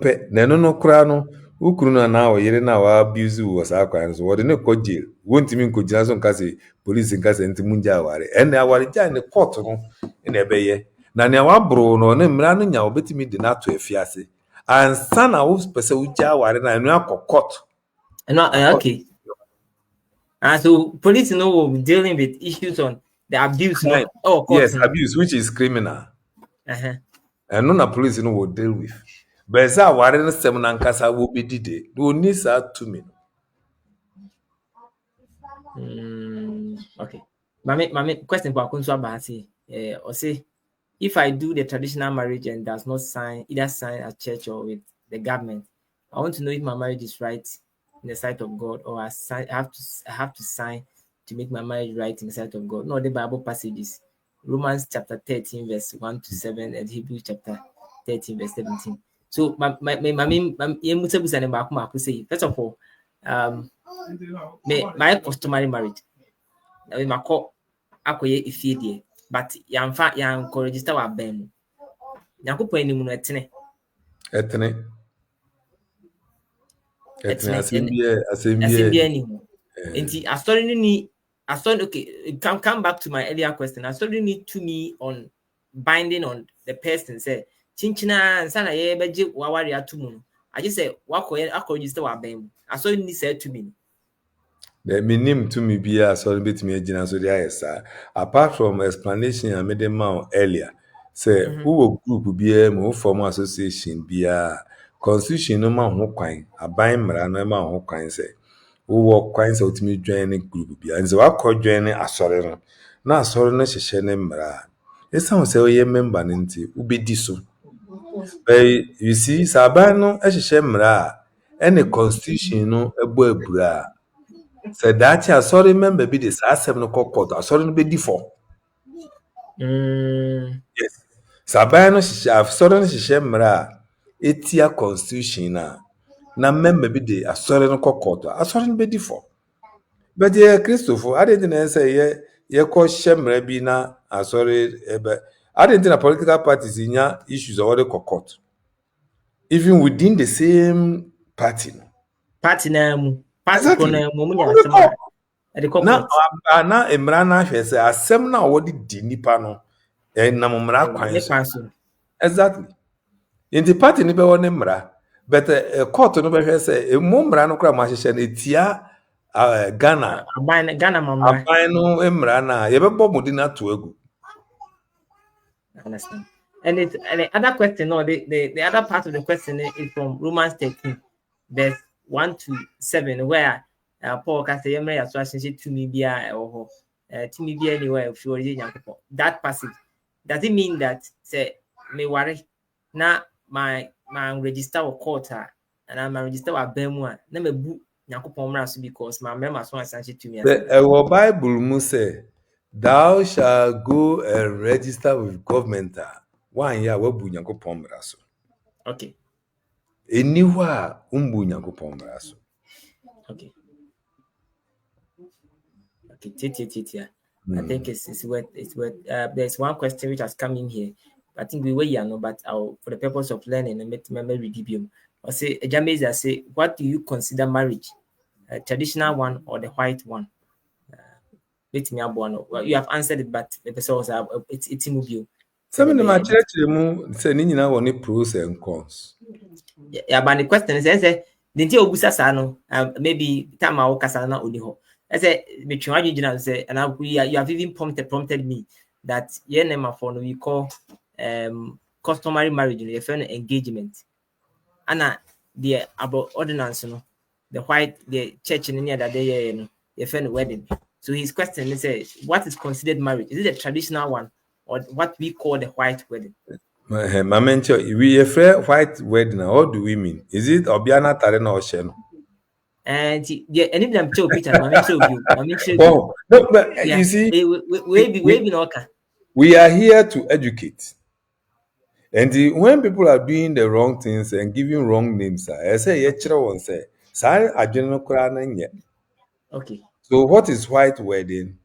crano. Ukuru na yere na wa abuse was akwa so what no ko jail won't mean ko jina so nka say police nka say nti munja aware and aware ja in the court no na ebeye na ne awabro no na mra no nya obetimi de na to afiase ansa na wo pese uja aware na enu akọ court Okay. So police know dealing with issues on the abuse. No? Oh, court, yes, abuse which is criminal. And no na police will deal with. But say aware no sem na nkasa wo be dide no ni sa to me. Okay. My question for Akunso Abasi, or say, if I do the traditional marriage and does not sign at church or with the government, I want to know if my marriage is right in the sight of God, or I have to sign to make my marriage right in the sight of God. No, the Bible passages, Romans chapter 13 verse 1 to 7, and Hebrews chapter 13 verse 17. So my first of all, my customary marriage. My call akoye ifie but yamfa yan ko register wa ban mu. Yakopon ni mu no etene asembia ni mu. Enti okay, come back to my earlier question. Astori need to me on binding on the person say chinchina nsa na ye beje wawari atumu no. I just say wakoye register wa ban mu. Astori need say to me. The minim to me be a so bit me agina so there apart from explanation I made them earlier say who group be a form association be a constitution no man ho kwan aban mra no man ho kwan say who work kwan say ultimate joining group be and so akọ join asore no na asore no hyehyɛ ne mra e sound say we member nti ubedi so but you see saban no hyehyɛ mra any constitution no ebo abura. Said that sorry member be this asem no court sorry no be default. Yes. Saban no sorry no hyehyɛ mra etia constitution na member be the sorry no court sorry no be default. But Christopher I didn't say ye ko hye mra bi na sorry I didn't think political parties inya issues or the court even within the same party na mu exactly. Na emra na hwe se asem na wo di nipa no nam mra kwan so exactly in party ni be won mra but court no be hwe se emu mra no kra ma hye na etia Ghana mamra aban no emra na ye be bomudi na to egu. I understand. And the other question, no, the other part of the question is from Romans 13 verse 1 to 7, where Paul can say, to me be anywhere if you are that passage. Does it mean that say me worry now my register or quarter and I'm register or bemwa na me bu Yakupon mraso because my member so to me? The Bible must say, thou shalt go and register with government 1 year we bu Yakupon mraso. Okay. Anywhere umbu Yakupon mraso. Okay. I think it's worth there's one question which has come in here. I think we were young, but for the purpose of learning and memory review. I say Jamaica say, what do you consider marriage? A traditional one or the white one? Let me abono. Well, you have answered it, but the person was it's immobile. Some of them are mu say ni nyina wɔ ne pros and cons. Yeah, but the question is, didn't you obusa sa no? Maybe time I kasa na oni ho. I say me twa you say, and you have even prompted me that your name for no we call customary marriage, you friend engagement. And the about ordinance, no, the church in the other day, you know, your friend wedding. So his question is, what is considered marriage? Is it a traditional one or what we call the white wedding? My mentor, we refer white wedding. What do we mean? Is it Obiana Tare na Osheno? And yeah, and if I'm show picture, I show you. Oh, no, but Yeah. you see, We we are here to educate. And when people are doing the wrong things and giving wrong names, I say, okay. so what is white wedding?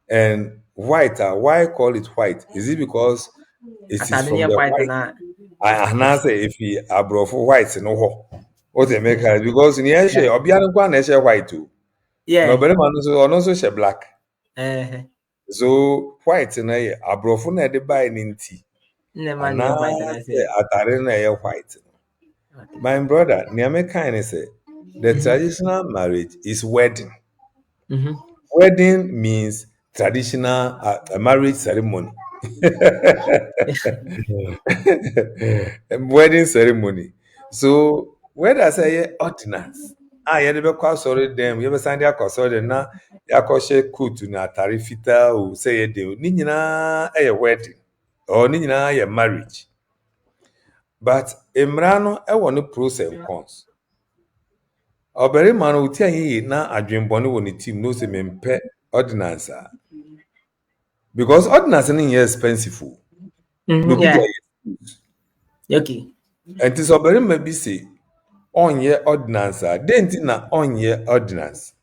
And white, why call it white? Is it because it is from the white? I say if he abroad white no what they make it because in here she obiano kwa na she white too. No Yeah. but man so also she black. Uh-huh. So white na ye abroad na de buy ni nti. Never And white and I say atare na ye white. My brother, near kind say the traditional marriage is wedding. mm-hmm. Wedding means traditional marriage ceremony. Wedding ceremony. So where does I ordinance? You never call sorry them. You ever send your call sorry na ya call share coat na tarifita o say de ni nyina a wedding or ni nyina a marriage. But emrano e won pros and cons. Oberima no uti ahi na adwenbone wɔ ne team no say mempe ordinance a. Because ordinance is expensive. Mm-hmm. Yeah. Okay. And this oberima bi say onye ordinance didn't na onye ordinance.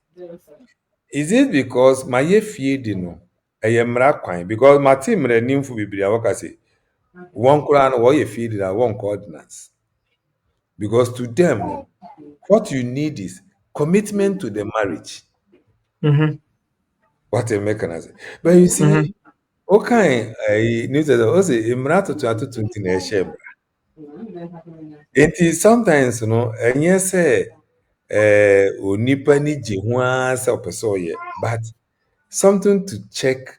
Is it because my fie di no eyemra kwan because my team re nimfu bibiri awaka say one kura no wo ye fie di na one ordinance. Because to them what you need is commitment to the marriage. Mm-hmm. What a mechanism. But you see okay news that say imra to 20 na share. It is sometimes enye say onipa ni gye ho asa opeso ye but something to check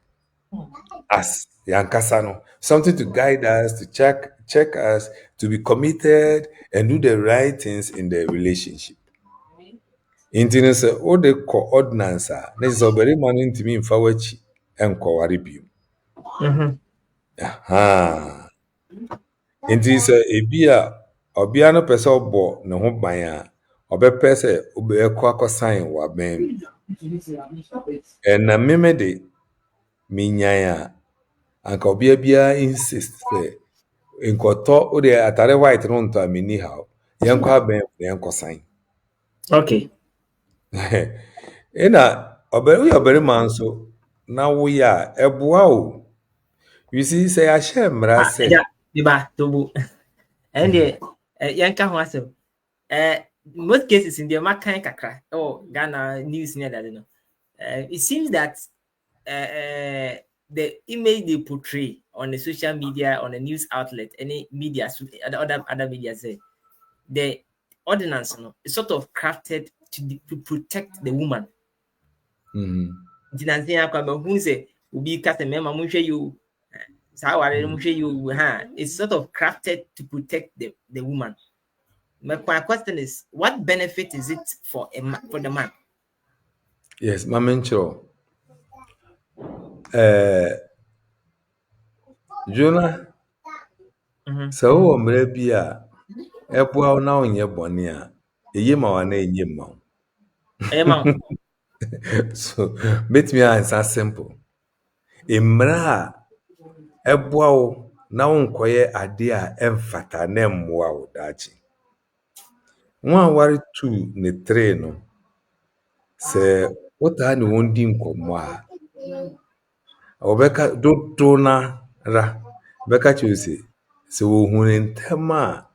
us yankasa no something to guide us to check us to be committed and do the right things in the relationship intino say o de ordinance na so very man ntimi mfa wachi enkoware bi aha nti say ebi a obia no pese obo ne ho ban a obepɛ sɛ obɛkɔ akɔsan wɔ aban mu ɛna meme de minyan a anka obia bia insist sɛ nkɔtɔ o de atare white no ntɔ a mini haw yɛnkɔ aban mu yɛnkɔ san Okay. ɛna woyɛ ɔbarima nso na woyɛ a ɛboa o you see sɛ yɛahyɛ mmara sɛ Diba tobu and yanka ho asem most cases in the makan kakra Ghana news near that no it seems that the image they portray on the social media, on the news outlet, any media, other media say the ordinance is sort of crafted to protect the woman. It's sort of crafted to protect the woman. My question is, what benefit is it for the man? Yes, Mamencho. Jonah, sɛ wowɔ mmara bi a ɛboa wo na wonyɛ bɔne a ɛye ma wo na ɛnyɛ ma wo so metumi ansa simple mmara a ɛboa wo na wonkɔyɛ ade a ɛmfata na ɛmmoa wo daakye wo a ware 2 ne 3 no sɛ wotaa ne wɔn di nkɔmmɔ a wɔbɛka dodo na ra bɛka kyerɛ sɛ wɔhu ne ntɛm a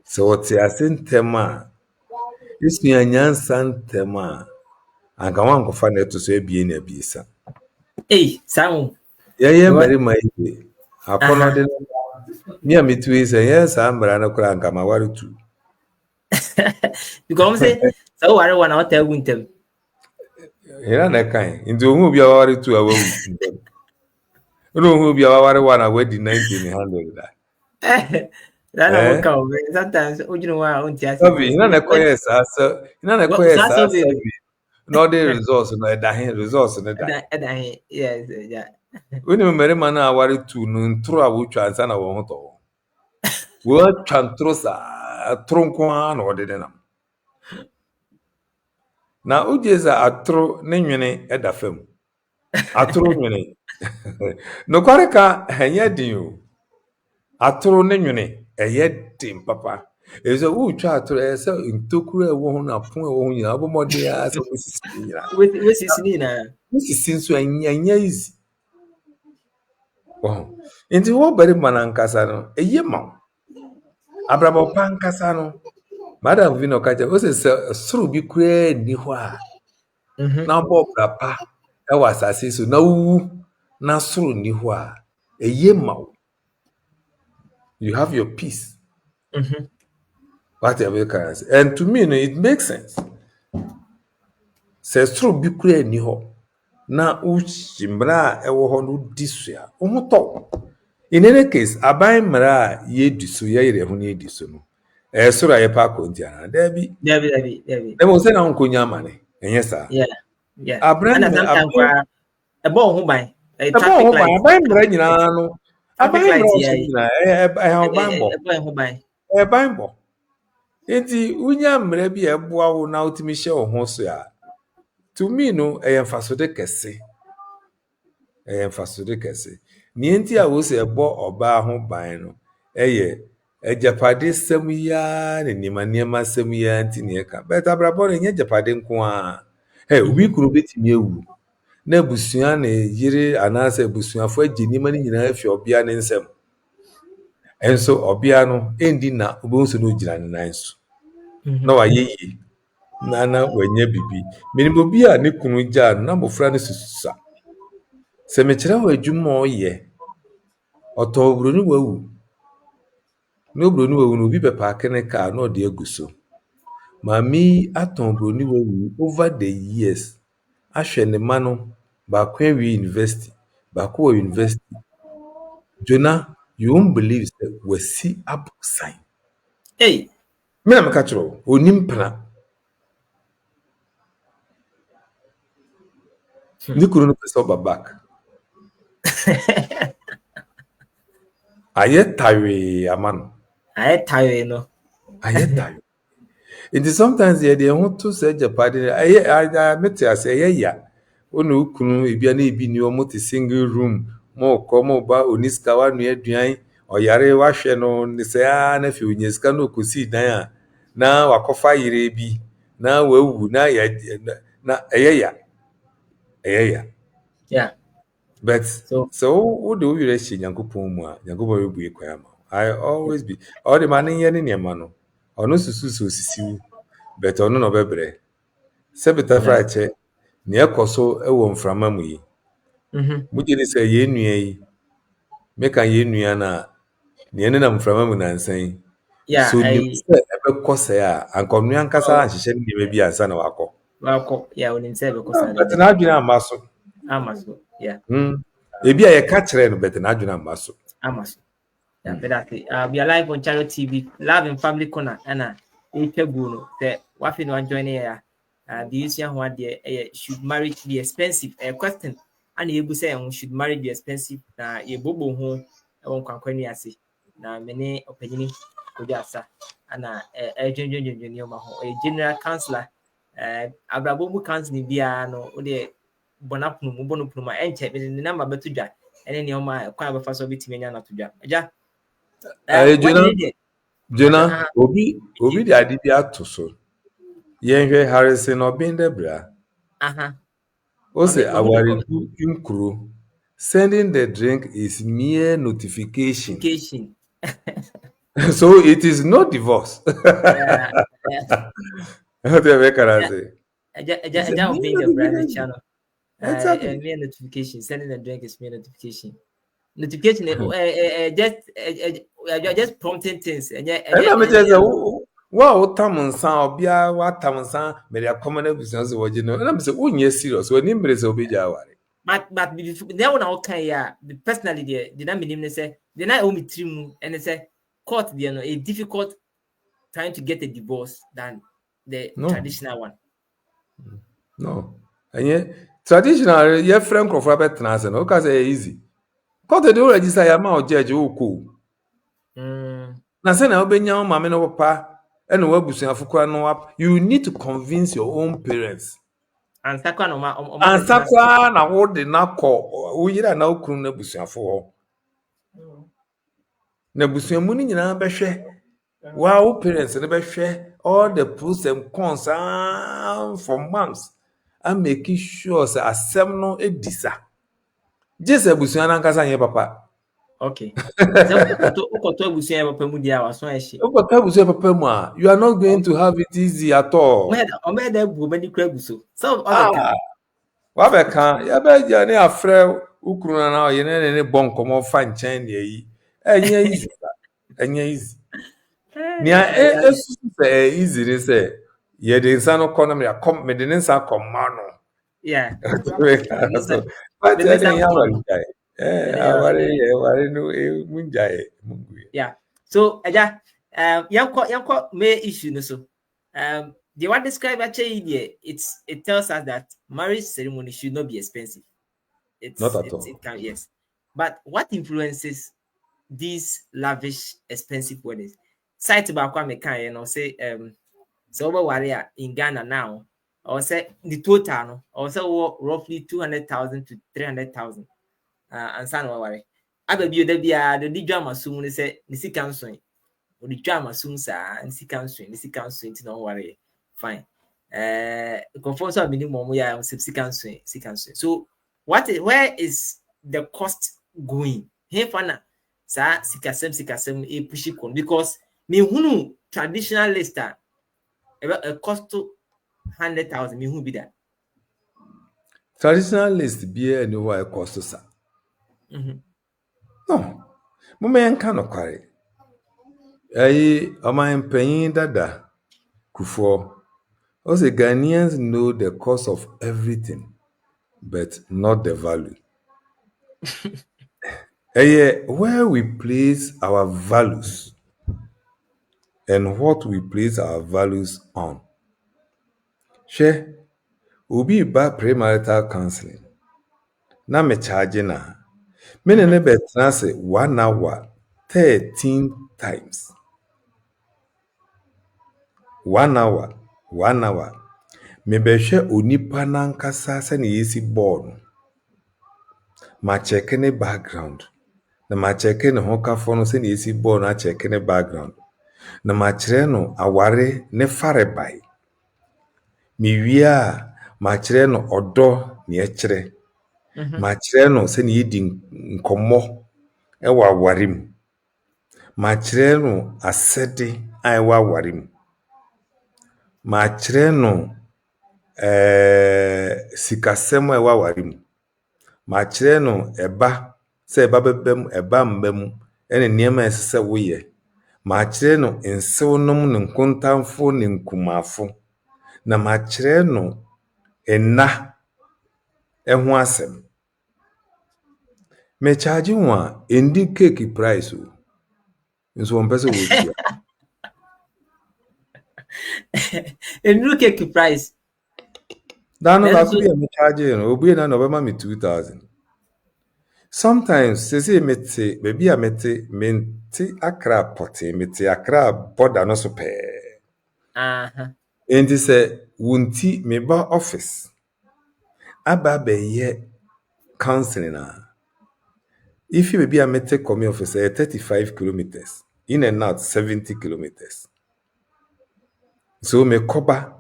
sɛ wɔte ase ntɛm a esua nyansa ntɛm a anka wankofa na to so ebie na ebiesa. Samu. Ye mmarima yi akono de Aha. me a metu yi say yes ambra na kura anka ma ware tu. Because say so worry one out there winter. Hira na kan nti ohun bi a ware tu a wawu. Ono ohun bi a ware one a wadi 90 in handle that. That I Eh? work out. Sometimes you know why I want to Obi hina na koye sa so hina na koye That's sa all so it. bi. No the results no da hin results no da. Yes, yeah. When mmarima na aware tu no ntro a wotwa ansa na wo ho to. Wo twa ntro sa tronko a na ode nam. Na ujeza atro ne nwene eda fam. Atro nwene. No kware ka enye din o. Atro ne nwene eye din papa. Ezo wotwa atro ese ntokuru ewo ho na pon ewo ho nyina obomode ya so sisi nyina. With is Nina. Sisi nso enya easy. Oh. Nti wo bari manankasa no eye ma. Abrabo pankasa no. Madam Vino kacha o se suru bi kure ni ho a. Na bo brapa e wa asase so na wu na suru ni ho a eye ma. You have your peace. Whatever can say. And to me, it makes sense. Says true be clear ni ho. Na uchimbra ewo ho no disua. Omoto. In any case, abai mra ye disu ye yere ho ni disu no. Sura ye pa kontia na. Debi. Debbie. Dem say na nkonya amane. Enye sa. Yeah. Abran And sometimes a ball who buy a Ebo traffic ho ba light. abai mra nyina no. Traffic Abai mra light, so yeah. nyina ho banbo. A boy who buy. Banbo. Enti unya mra bi eboa wo na utimi hye wo ho so ya. To me no emfasode kese. Emfasode kese. Ni enti a wo se ebo oba ho ban no eye ejapade sem ya ne niema sem ya enti ne ka. Bet abrabo ne nya japade nko a. Obi kuro betimi ewu. Na busua ne yire anase busuafo agi niema ni nyina afi obia ne nsem. Enso obia no endi na obonso no gira ne nanso. Na wa yeyi. Na wanya bibi. Minimbo bi a ne kunu gya na mofra ne sususa. Se me kire wa adwuma oye. Oto obroni wawu. No obroni wawu no bi be paake ne ka na ode aguso. Mami aton obroni wawu over the years. Ahwe ne ma no ba kwa wi university. Ba kwa university. Jonah, you won't believe that we see up sign. Hey. Me na meka kiro onimpra. Ni kunu no pesa ba back. Aye tawe amano. I tire no. Aye tawe. It is sometimes they want to say Japade. I met you say ya. Onu kunu ebia na ebi ni omo te single room. Mo komo ba oniska wa nu aduan. Oyare wa hwe no ne se a na fi onyeska no kosi dan a. Na wakofa yire bi. Na wawu na ya na ya. Yeah. But So wo do we reach Nyankopon mu a Nyankopon will be kwama. I always be all the man in ne ma no. Ono susu so sisiu. But ono no bebre. Se beta frache ne ekoso e wo mframa mu yi. Muje ni se ye nua yi. Meka ye nua na ne na mframa mu na nsan. yeah, So ni se e be kose a ankonnu ankasa anhyehyɛ ne be bi ansa na wakɔ. yeah, when himself because But na adwena amaso. Amaso, yeah. Ebi a ye ka kyerɛ no but na adwena amaso. Amaso. Yeah, but that we are live on Channel TV, Love and Family Corner, and Buno. The wafi no join here. The issue one day should marriage be expensive? A question, and you say should marriage be expensive? Na ye bobo home, I won't conquer asi. Na many opinion kujasa, and a general counselor, Abrabobu counseling via no, the bonapuma, and check the number betuja, and then your my quite a fast of it, not to jump. Ja. Jonah, obi di ade bi ato so. Yenhwe Harrison Obinde bra. O say awariku nkuro. Sending the drink is mere notification. So it is not divorce. Yeah. What do you make her say? He said, Aja me obeying not the be brand behind you. channel. Exactly. Me notification, sending the drink is me notification. Notification, just prompting things. And I'm just wow, Tamonsan, Bia, what Tamonsan, may have common business or you know, and I'm saying, oh, yes, serious. When him is obey Jawari. But there one okay, yeah. Personally, there did not mean say they not only trim and they say court, you know, a difficult trying to get a divorce than the No, traditional one. no. And yet, traditional, your friend of Robert Nassen, okay, say easy. Court the register your mouth judge, oh, cool. Na say na obenya o mama no papa e na wabusuafo kwa no up. You need to convince your own parents. And second, Ansa kwa na wo de na kọ wo yira na okunu na busuafo ho. Na busuamu ni nyina behwe. Wa wo parents ne behwe all the pros and cons for months. And making sure say asem no edisa. Just abusua na nkasa nye papa. okay. So ukoto abusuan papa mu dia waso ehye. Papa abusua papa mu a, you are not going to have it easy at all. Omo da bu mani kura buso. So Ah, wabɛka yɛbɛgya ne afrɛ ukuru na ɔyɛ ne bɔ nkɔmmɔ fa nkyɛn ne ayi ɛnyɛ easy ɛnyɛ easy nea esusu sɛ ɛyɛ easy ne sɛ yɛde nsa no kɔ no mede ne nsa kɔ mma no yeah. but ɛde nyɛ awaregyae aware no mu ngyae mu nguɛ. Yeah. So aja yanko may issue no so the one describe actually there it tells us that marriage ceremony should not be expensive. Not at all. It can, yes. But what influences these lavish expensive weddings? Site back one mekan, you know, say so over warrior in Ghana now, or say the total no, or so roughly 200,000 to 300,000. And son worry. I be the drama soon say Nisi counseling. Or the drama soon, sir, and see counseling, don't worry. Fine. Conform so minimum we are see counseling. So where is the cost going? Hey fana sa sikasem e pushi kon because me hunu traditional lister a cost to 100,000 me who be that. Traditional list bia ni hɔ a ɛkɔ sa. No, moma yɛnka nokware. Ɔman mpanyin dada Kufuor. Also, Ghanaians know the cost of everything, but not the value. Where we place our values and what we place our values on. Share, obi ba premarital counseling. Na me charge na. Me ne betena se 1 hour 13 times. 1 hour. Me behwe onipa nankasa se ne yesi ball. Ma check ne background. Na ma check ne hokafo no se ne yesi ball na check ne background. Na ma kire no aware ne farebai. Me wia ma kire no odo ne ekire. Ma kire no se ne yedi nkomo e wa aware mu. Ma kire no asede ai wa aware mu. Ma kire no sikasɛm a ɛwɔ aware mu. Ma kyerɛ no ɛba sɛ ɛba bɛbam ɛba mbam ɛne nneɛma ɛsɛ sɛ woyɛ. Ma kyerɛ no nsewnom ne nkontamfo ne nkumafo. Na ma kyerɛ no ɛna ɛho asɛm. Me charge ho a endi cake price o. Nso wɔn pɛ sɛ wɔtua. Endi cake price. Dano ba could be me charge no obi na obema me 2,000. Sometimes say mete baby a mete Accra Port mete Accra border no so pe. Enti say wunti me ba office. Aba be ye counseling na. If you baby a mete come office 35 kilometers in and out 70 kilometers. So me cover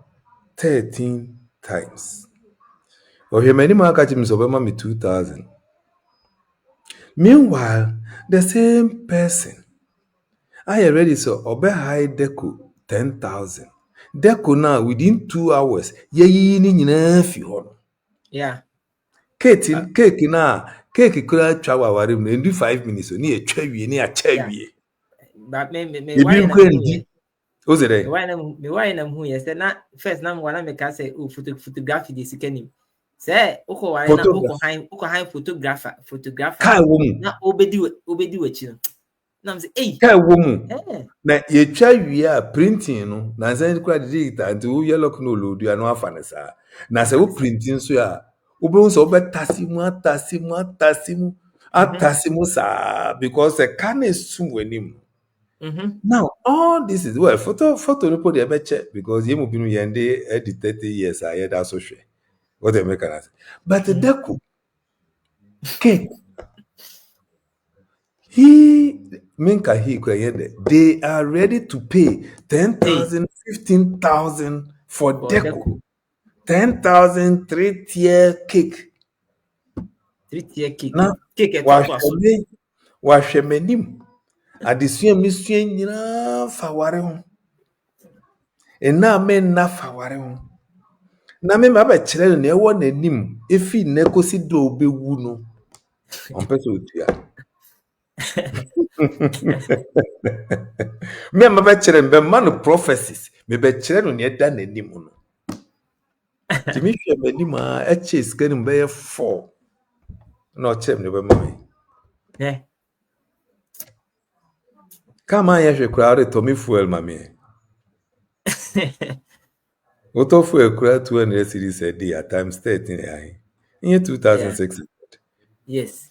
13 times. Okay, many man catch me so me 2,000. Meanwhile, the same person I already saw obe high deco 10,000. Deco now within 2 hours yeyi ni nyina fi hɔ no. Yeah. Cake na cake kura twa waware mu ndu 5 minutes ni etwa wie ni acha Yeah. wie. But me Ebi nkwa ndi. O se dey. Me why na hu yes na first na me make ka say photography dey sikanim. Say uko why na uko high photographer Kai wo mu. na obedi wachi no. Na me say eh Kai wo mu. Na yetwa wie a printing no na say kura digital nti wo yellow no load ya no afa ne sa. Na say wo printing so ya Ubun so betasimu sa because the can is soon wenim. Now all this is well photo report the check because you must be yende edit 30 years I hear that so sure. What they make us. But the deco cake they are ready to pay 10,000 15,000 for deco. 10,000 3-tier cake. 3-tier cake. Na Cake wahwɛ m'anim. Adesua misua nyinaa fa ware ho. Ena me na fa ware ho. Na me ma ba kyerɛ no na ɛwɔ n'anim efi na kosi do obewu no. Ɔmpɛ sɛ otua. Me ma ba kyerɛ me ma no prophecies. Me ba kyerɛ no na ɛda n'anim no. Timi hwɛ m'anim a ɛkyɛ sika no bɛyɛ 4. Na ɔkyerɛ me bɛ ma me. Yeah. Come on, you crowd to me fuel, mammy. What of fuel crowd 200 cities a day at times 13 in year 2006. Yes.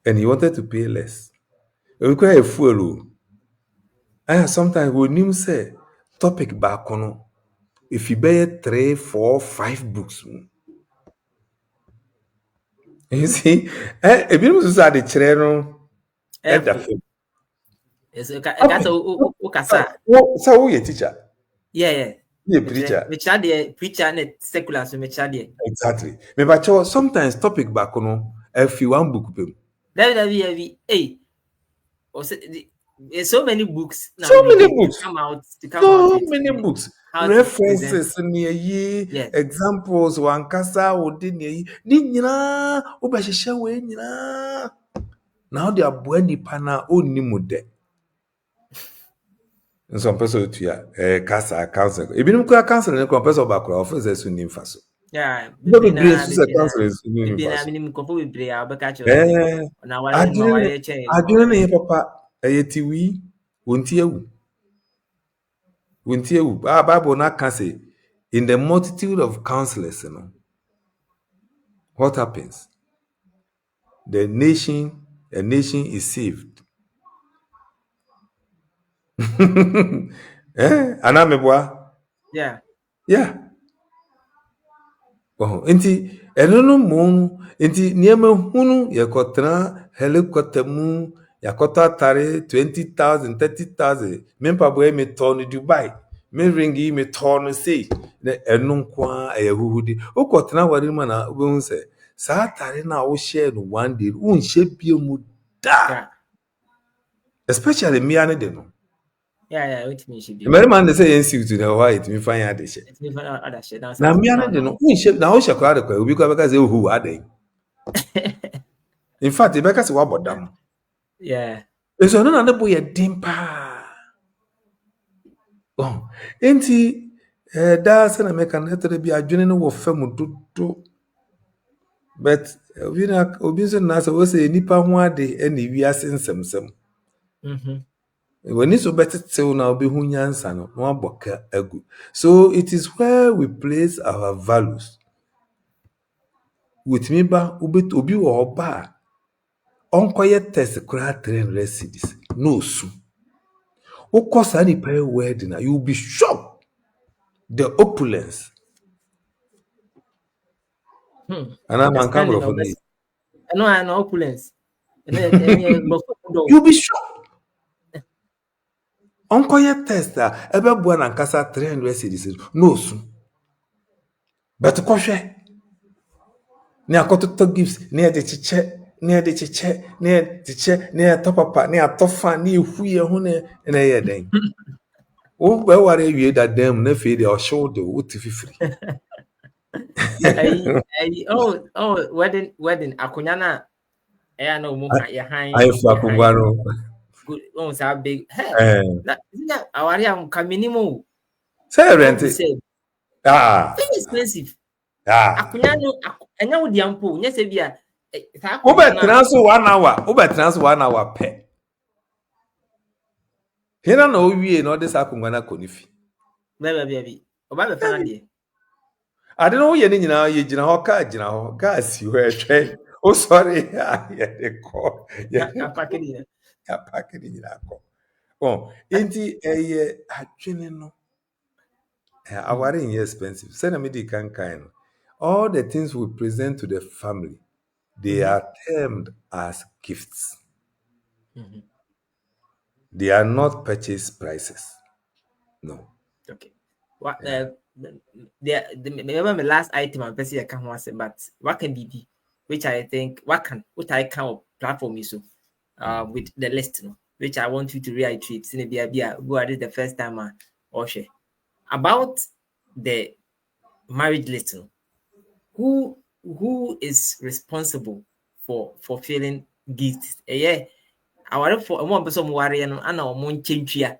And he wanted to pay less. It require a fuel. I sometimes when him say topic back on if you buy 3, 4, 5 books. You see, a bit of the channel. So you teacher? Yeah. You preacher. Preacher and secular so exactly. Maybe sometimes topic back on if you one book. Hey. There's so many books now. So many books come out. So many books. References near ye, examples, one kasa or din ye, Nina, Obashisha way, now they are bueni pana only mode. And some person to ya, Casa council. If you don't cancel and compress of back offers as soon in Faso. Yeah, I didn't papa a tiwi, won't you? Bible not can say in the multitude of counselors, what happens? A nation is saved. Anamebwa? Yeah. Oh, inti enono mon inti niema hunu yakotra helicopter mu yakota tare 20,000 30,000 mempa boy me turn Dubai me ringi me turn say na enu kwa ayahuhudi okotra wari mana obehun se sa tare na wo share no one day unhye bie mu da especially me ane de no What me should be. Mary man dey say NC to the white me find other shit. Na me ane de no unhye na wo hye kwa de kwa obi kwa beka say ohu adan. In fact, Rebecca say what them. Yeah. So no na boy dimpa. Oh, enti da say na make na tere bi adwene no wo fam dodo. But obi so na say we say nipa ho ade e na wi asensem. When it's so better till now be hunyansa no aboka agu. So it is where we place our values. With me ba obi wo ba onkoye test kra 300 cedis no su. Ukosa ni pay wedding you will be shocked the opulence. And I'm uncomfortable for me. I know opulence. You'll be shocked. Onkoye tester ebe bua na nkasa 300 cedis no su. But kohwe ni akototo gifts ni de chiche ni atopapa ni atofa ni ehuye ho na ye den. wo be ware wie da dem na fe de o show de wo ti fifiri. Wedding akonya na na omu ya han Ai fu akungwa no. good sa big Eh. na awari am kaminimo Say rent. Ah. very expensive. Ah. Akonya no enya wo dia mpo nya se bia sa Wo be transfer 1 hour. Wo be transfer 1 hour pe. Hena na owie na odisa akungwa na konifi. Baby. Oba be fa na de. Ade no ye ni nyina ye gina ho ka gina ho gas ho etwe. O sorry. Ye de ko. Ya pakedi na. Ya pakedi nyina ko. Oh, enti eye adwene no. Aware is expensive. Say na me di kan no. All the things we present to the family, they are termed as gifts. They are not purchase prices. No. Okay. What remember my last item I'm basically can once, but what can be which I think what I can platform is so with the list, which I want you to reiterate. Go at it the first time or share about the marriage list. Who is responsible for fulfilling gifts? Yeah, I want for one person worry and I know mon chinchia.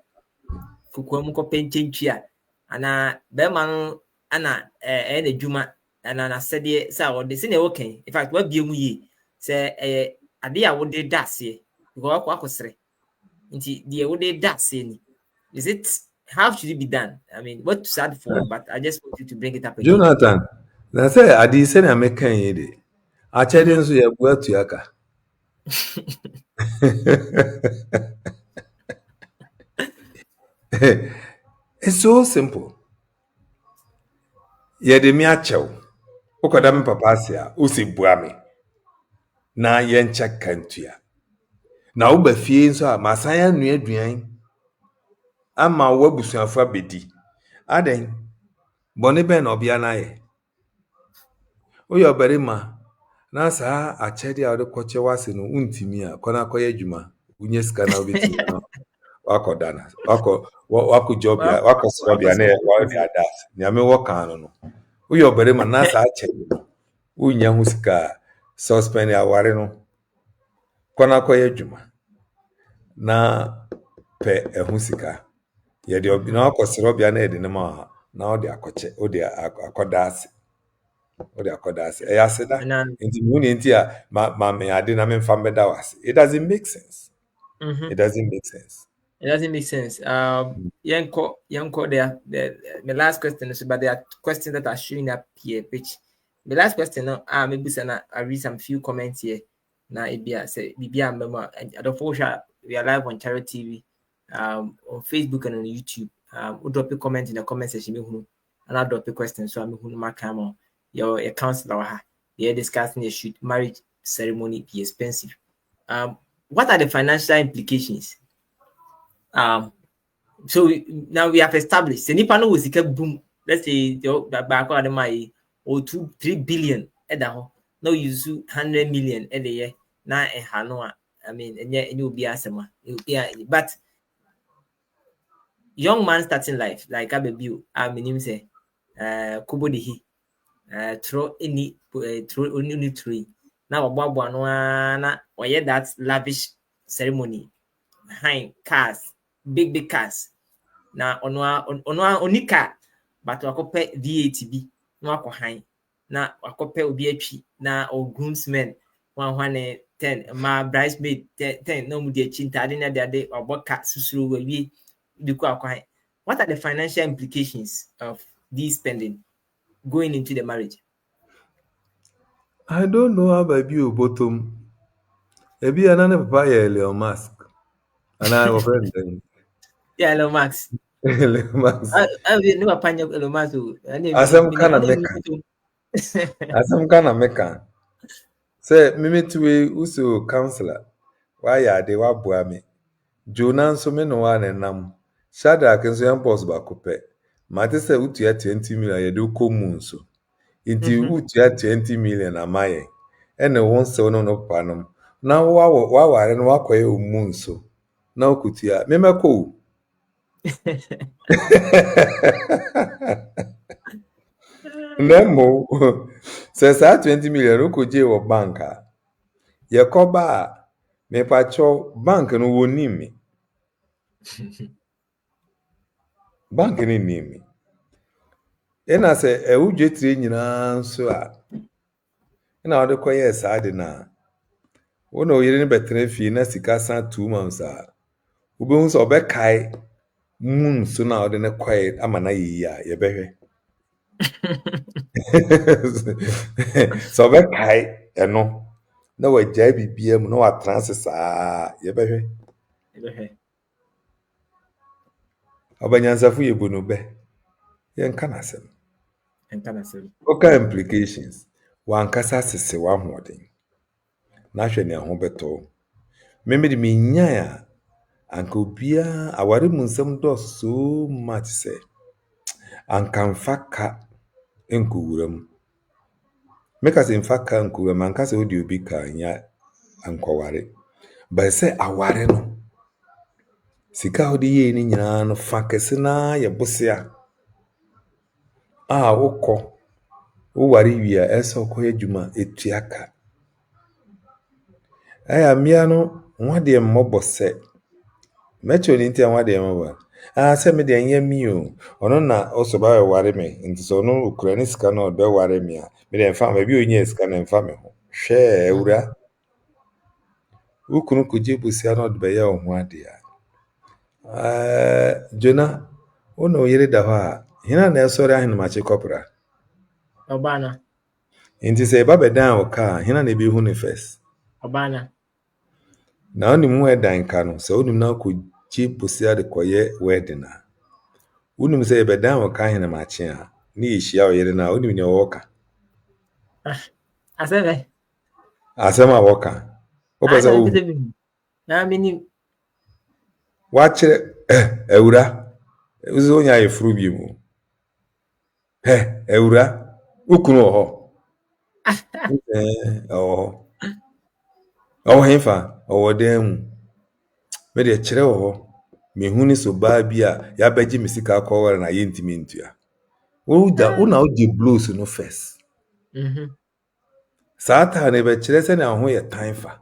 Kukuamu ko penchinchia. Ana bema no ana na dwuma ana na sede say wo de se na okay. In fact, what be mu yi say ade a wo de dase because akosere. Nti de wo de dase ni. Is it how should it be done? I mean, what to sad for, but I just want you to bring it up again. Jonathan, na say ade se na mekan yi de. A chede nso ye bu atu aka. It's so simple. Ye de mi achew. Ukoda me papa asia, usi bua me. Na ye nche kantua. Na uba fie nso a masaya nua aduan. Ama wabusuafo abedi. Aden. Bone ben obia na ye. Oyo barima na saa achede a de koche wase no untimi a kona koye adwuma. Unye sika na obeti no. Wako dana. Wako job ya, wako job ya ne wa di adas. Nyame wo kan no. Uyo barima na saa achede no. Unya hu sika suspend aware no. Kona koye adwuma. Na pe ehu sika. Ye de obi na akosere obia na ede ne ma na odi akoche odi akodase. Odi akodase. E yaseda. Nti mu ni nti a ma me ade na me mfa mbeda wase. It doesn't make sense. It doesn't make sense. It doesn't make sense. Yanko there. The last question is, but there are questions that are showing up here. Which the last question now, maybe I read some few comments here. Now it be say memo. I don't know we are live on Charity TV, on Facebook and on YouTube. We'll drop a comment in the comment section. And I'll drop a question. So I'm going to mark your counselor. They're discussing should marriage ceremony be expensive? What are the financial implications? So now we have established the Nipano was a boom. Let's say the back of the money or 2-3 billion at the home. No, you 100 million at the year. Now in Hanoa, I mean, and yet it will be asthma. But young man starting life, like Abebu, I mean, say, Kubodihi, throw any only tree. Now, Bob one, or yet that's lavish ceremony. High cars. Big cars na onika but wakope VAT na wako high na wakope obi atwi na o groomsmen 110 ma bridesmaid 10 no mu de chintade na de oboka susuru wawie biku akwan. What are the financial implications of this spending going into the marriage? I don't know how by you bottom. Ebi anane papa ye Elon Musk. Ana wo friend dem. Yeah, Elon Musk. Elon Musk. I never find Elon Musk. Asem kana meka. Say mimi tuwe uso counselor. Wa ya de wa boa me. Jona nso me no wa nenam. Shadrack nso yan boss ba kope. Mate say utua 20 million ye de komu nso. Inti utua 20 million amaye. Ene won se no no panom. Na wa ware no wakoye omu nso. Na okutia memeko Nemo, says that 20 million Rukuji or banker. Yakoba, me pacho bank no woni me. Bank ni ni me. Ena se e wudwe tire nyina nso a. Ena wode koye saade na. Wona oyire ne betre fie na sika san 2 months a. Wobehun so obekai mun so na wode ne koye amana yi a ye behwe. So obekai eno. Na wagya bibia mu na watrans saa ye behwe. Abanyansafu ye bunu be. Ye nka nasem. Okay, implications. Wankasa sese wa hoden. Na hwe ne ho beto. Meme de menyan a anka obia aware mu nsem do so much say. Anka mfaka enkuwuram. Meka se mfaka enkuwuram anka se odi obi ka nya ankoware. Ba se aware no. Sika odi ye ni nyina no fakese na ye bosia. Wokọ wo ware wia eso koye djuma etuaka. Aya mia no nwade mmobọ se mecho ni ntia nwade mmobọ se me de anya mi o ono na osoba ware me nti so no ukura sika na odo ware me a me de mfa ma bi onye sika na mfa me ho hwe ewura ukunu kuje busia na odo be ya ho ade a Jona ono yire da ho a hina na esori ahinu ma che kopra Obana. Nti se ba bedan o ka hina na be hu ne first. Obana. Na oni mu edan ka no se oni na ko chi busia de koye wedding na. Unim se bedan o ka hina ma che a ni yishia o yire na oni ne woka. Aseme. Asema woka. O pese o. Na mini Wa kire ewura. Uzo onya yefuru bi mu. Ewura. Ukunu ho. Hefa dem me de kire wo me huni so ba bi a ya baji misika akọwara na ye ntimi ntua wo da una o di blues no first saata ne be kire se na ho ye tanfa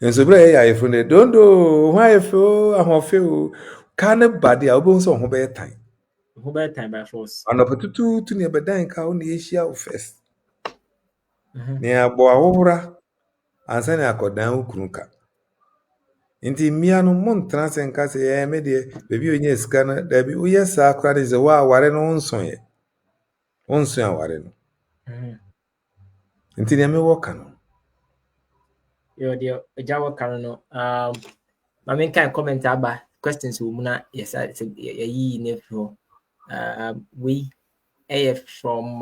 enso bra ya ye fune dondo ho ayefo ahofe o ka ne bade a obo nso ho be tan by force anopotutu tu ne bedan ka o ne yehia o first ne abo awora ansa ne akodan ukruka Inti mianu mon transenka se me de bebi onye sika na da bi uye sa akra de ze wa ware no nson ye. Onson aware no. Inti ne me woka no. Yo de eja woka no ma men kan comment aba questions wo muna yes yi ne fro we from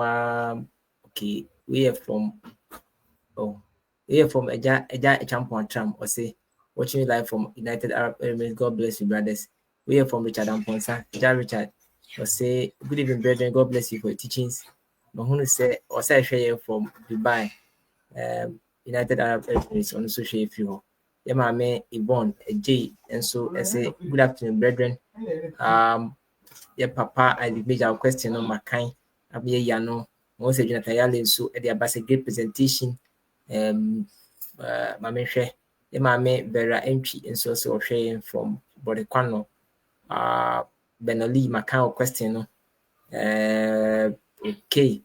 okay we are from eja champion tram or say watching live from United Arab Emirates. God bless you, brothers. We are from Richard Amponsa. Richard will say, good evening, brethren. God bless you for your teachings. Mahunu say, or say, share from Dubai, United Arab Emirates on social media. Yeah, my man Yvonne, J, and so I say, good afternoon, brethren. Yeah, Papa, I made our question on my kind. I'm here, Yano. Most of Jonathan Yalen, so at the great presentation. My man, share. The mame Vera entry and so sharing from Bodequano. Benoli Macau question. Okay.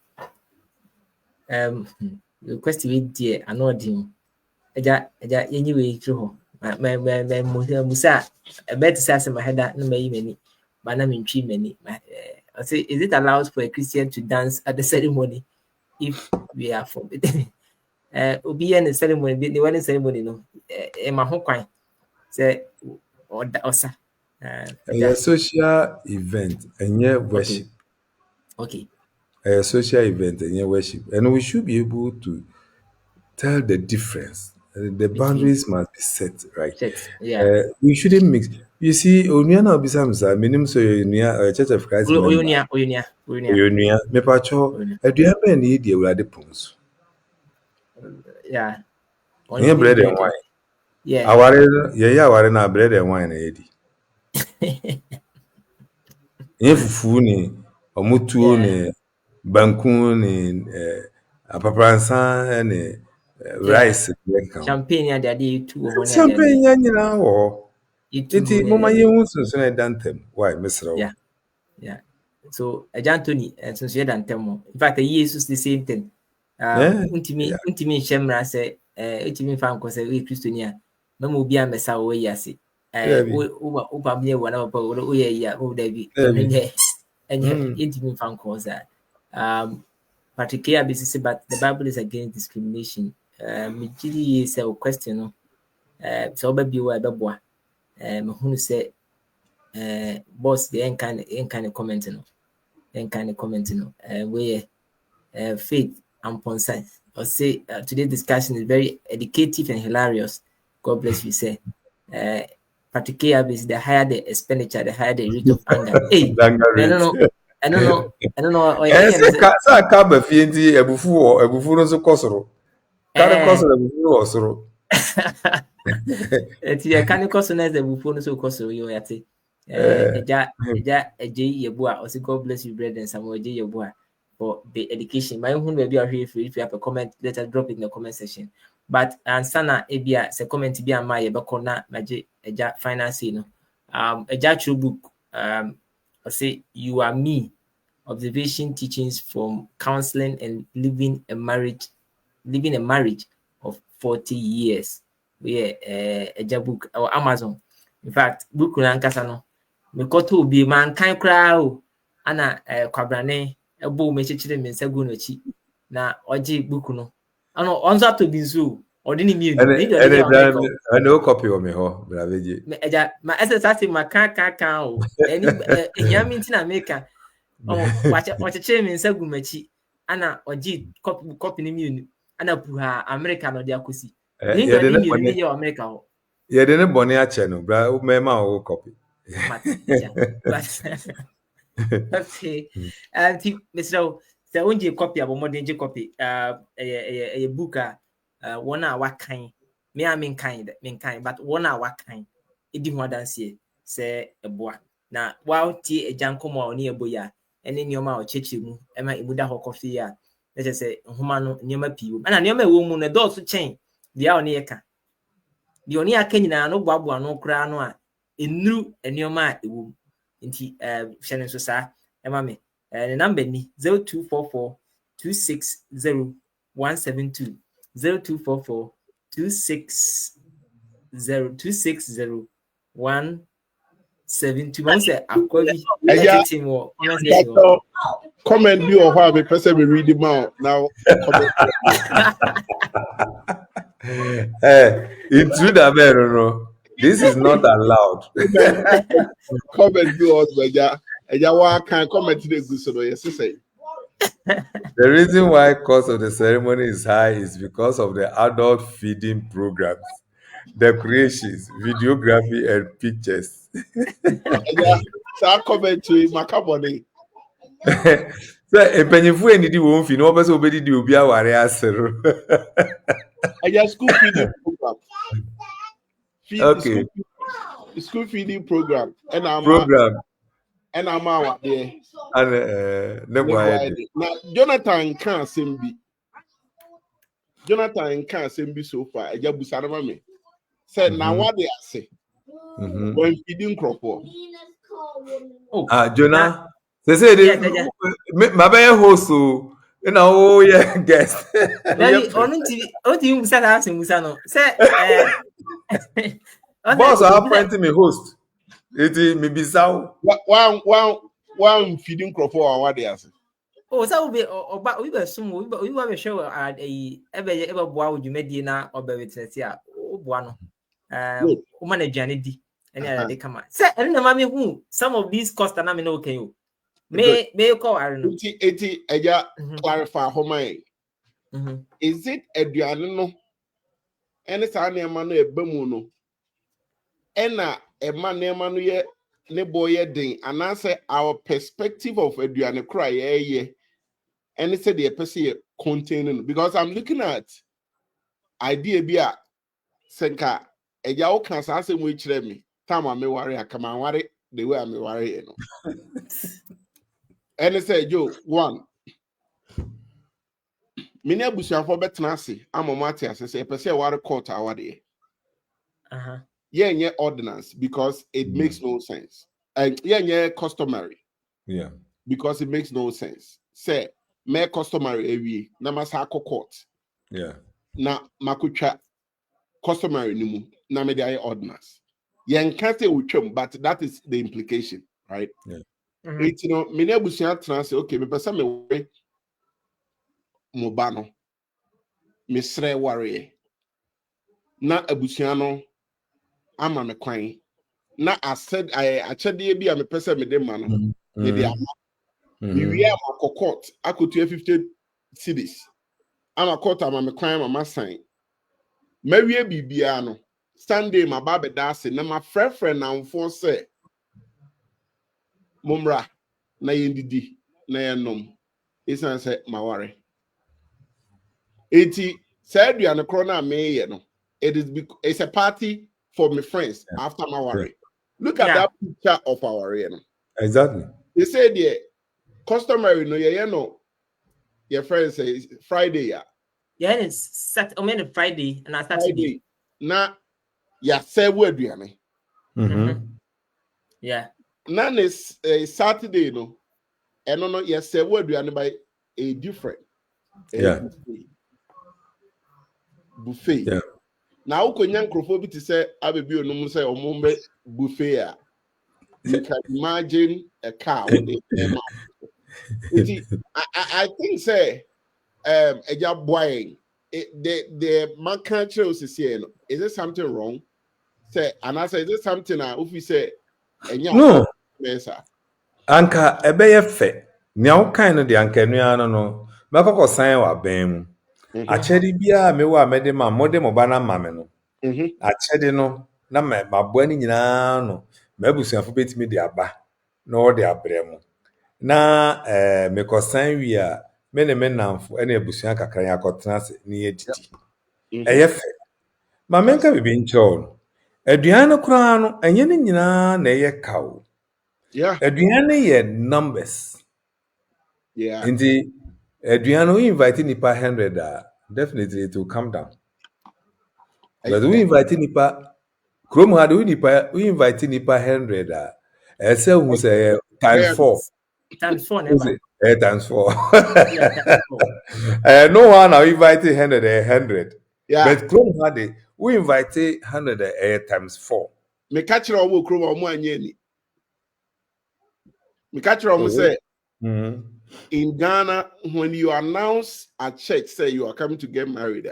The question with dear annoying. Anyway, through Musa, a better sass in my head that no may many, but I'm in tree many. I say, is it allowed for a Christian to dance at the ceremony if we are forbidden? Obi and the ceremony, the wedding ceremony, no, my home quine say, or osa. A social event and yeah worship. Okay. A social event and yeah worship. And we should be able to tell the difference. The boundaries must be set, right? Yeah. We shouldn't mix. You see, Onyana Bisamsa, minimum so a Church of Christ. Oyonia. Me pacho, do you have any idea where the pons? Yeah. Bread and wine. Yeah. Aware na bread and wine edi. Fufu ni omutu ni banku ni apapransa ni rice champagne and the two of one champagne nyina wo itu iti mama yehu sunsun e dantem why misra yeah so Anthony and so dan temo in fact Jesus the same thing untimi shemra say utimi fa nko say we Christiania na mo bia mesa wo yase wo ba me wo na papa wo ye ya wo da bi enye intimi fa nko say particular basis but the Bible is against discrimination me gidi say question no so ba bi wo e beboa me hunu say boss the kind of comment no where faith and ponsa or say today's discussion is very educative and hilarious. God bless you, say particularly is the higher the expenditure, the higher the rate of anger. Hey, I don't know. Sa kaba fienti ebufu no so kosoro. Kare kosoro ebufu osoro. Eti kan kosoro na ebufu no so kosoro yo yate. Eja yebua or say God bless you brethren Samuel Eja yebua for the education. My own will be if you have a comment, let us drop it in the comment section. But sana ebia se comment bi ama ye beko na maje Eja finance no. Eja true book or say you are me observation teachings from counseling and living a marriage of 40 years. We Eja book or Amazon. In fact, book na nkasa no me koto bi man kan kra o ana kwabrane ebo me chichire me nsa gu no chi na oje book no ano onzo to bi nso odi ni mi and no copy o me ho braveje me Eja ma SSC ma kan o eni enyami nti na meka o wache me nsa gu machi ana oje copy ni mi ana puha America no dia kosi ni do ni mi ye America ho ye de ne bone a che no bra me ma o copy okay Mr. say onje copy abo modern je copy a book one a wakan me a men kind but one a wakan edi ho adanse say eboa na wa tie ejankom a oni eboya ene nioma o cheche mu e ma emuda ho coffee ya let us say nhoma no nioma piwo ana nioma ewo mu na do so chen dia oni yeka di oni aka nyina no boaboa no kra no a enuru enioma a ewo nti hye so sa e ma me the number ni 0244 260 172 0244 260 172 man say akwabi editing wo comment bi o ho a me pese me read it now intrude no this is not allowed. Comment bi o Eja wa kan comment dey good so yes say the reason why cost of the ceremony is high is because of the adult feeding programs, decorations, videography, and pictures. Sa comment to makaboni. So, a pennyful and the won't feel no person obey the Ubia Warrior. Eja school feeding program. Okay. School feeding program. And I'm out there. And now Jonathan can't send me. Jonathan can't send me so far. Eja busarama me. Said now what they say. When feeding crop. Jonah. They say my bear host so yeah guest. Daddy, onti musa na asin musa no. Say boss appointing me host. It me bizarre. One feeding crop or what they say. Oh, so we be sum we be show ebe boa odwumadi na oba witness a oboa no. O manage di. Any other they come. Say and na mama hu some of these costs na me no okay o. May call I don't know. Eti Eja clarify how my is it aduane no ene sa na ema no ebamu no ena ema na ema no ye ne boy den and answer our perspective of aduane cry ye ene say the person containing because I'm looking at idea bi a senka Eja o kan sa asem we kire me time I me worry, I come and worry the way I me worry, you know. And I say, Joe, one. Many abusuafo betena ase amomati ase say pese ware court awade. Yeah, ordinance because it makes no sense. And yeah, customary. Yeah. Because it makes no sense. Say me customary ewie na masako court. Yeah. Na makucha customary nimu na me dey ordinance. Yen can't say utwam, but that is the implication, right? Yeah. It's you know, many abusua tena say okay, me pese me we mobano. Misre worry. Na abusua no ama me kwan. Na I said I actually be a me pese me de ma no. Me de ama. Me wi ama court akotu 50 cedis. Ama court ama me kwan mama sign. Me wi bibia no. Sunday my baba da se na my friend na mfo se mumra na yendidi na yenom. Isan say ma worry. Eti said you are na me ye no. It's a party for my friends after my worry. Look at that picture of our you Exactly. They say the customary no you know your friend says Friday yeah it's Friday and Saturday na ya say word yeah na is Saturday no and no ya say word by a different buffet. Yeah. Now ukonya nkrofo bi to say abebi onum say omombe buffet you can imagine a car with I think say a job buying the man can't choose is it something wrong? Say and I say is it something if we say no anka ebeye fe nya wo kan no de anka nua no makoko san wa ban mu achedi bia me wa mede ma mode mo bana ma me no achedi no na maboa ni nyina no mabusuafo betimi de aba na wo de abrɛ mu na me kosan wi a me ne me namfo ene abusua kakra ya kotena se ne yedidi eye fe ma menka bibi nkyɛw no aduan no kura no enye ne nyina na eye kawo aduan ye numbers indeed aduan no invite nipa 100 definitely it will come down but we invite nipa krom had we invite nipa 100 ese hu say times 4 never times 4 no one now invite 100 but krom had we invite 100 times 4 me catch owo krom omo anyeni me catch omo say in Ghana when you announce at church say you are coming to get married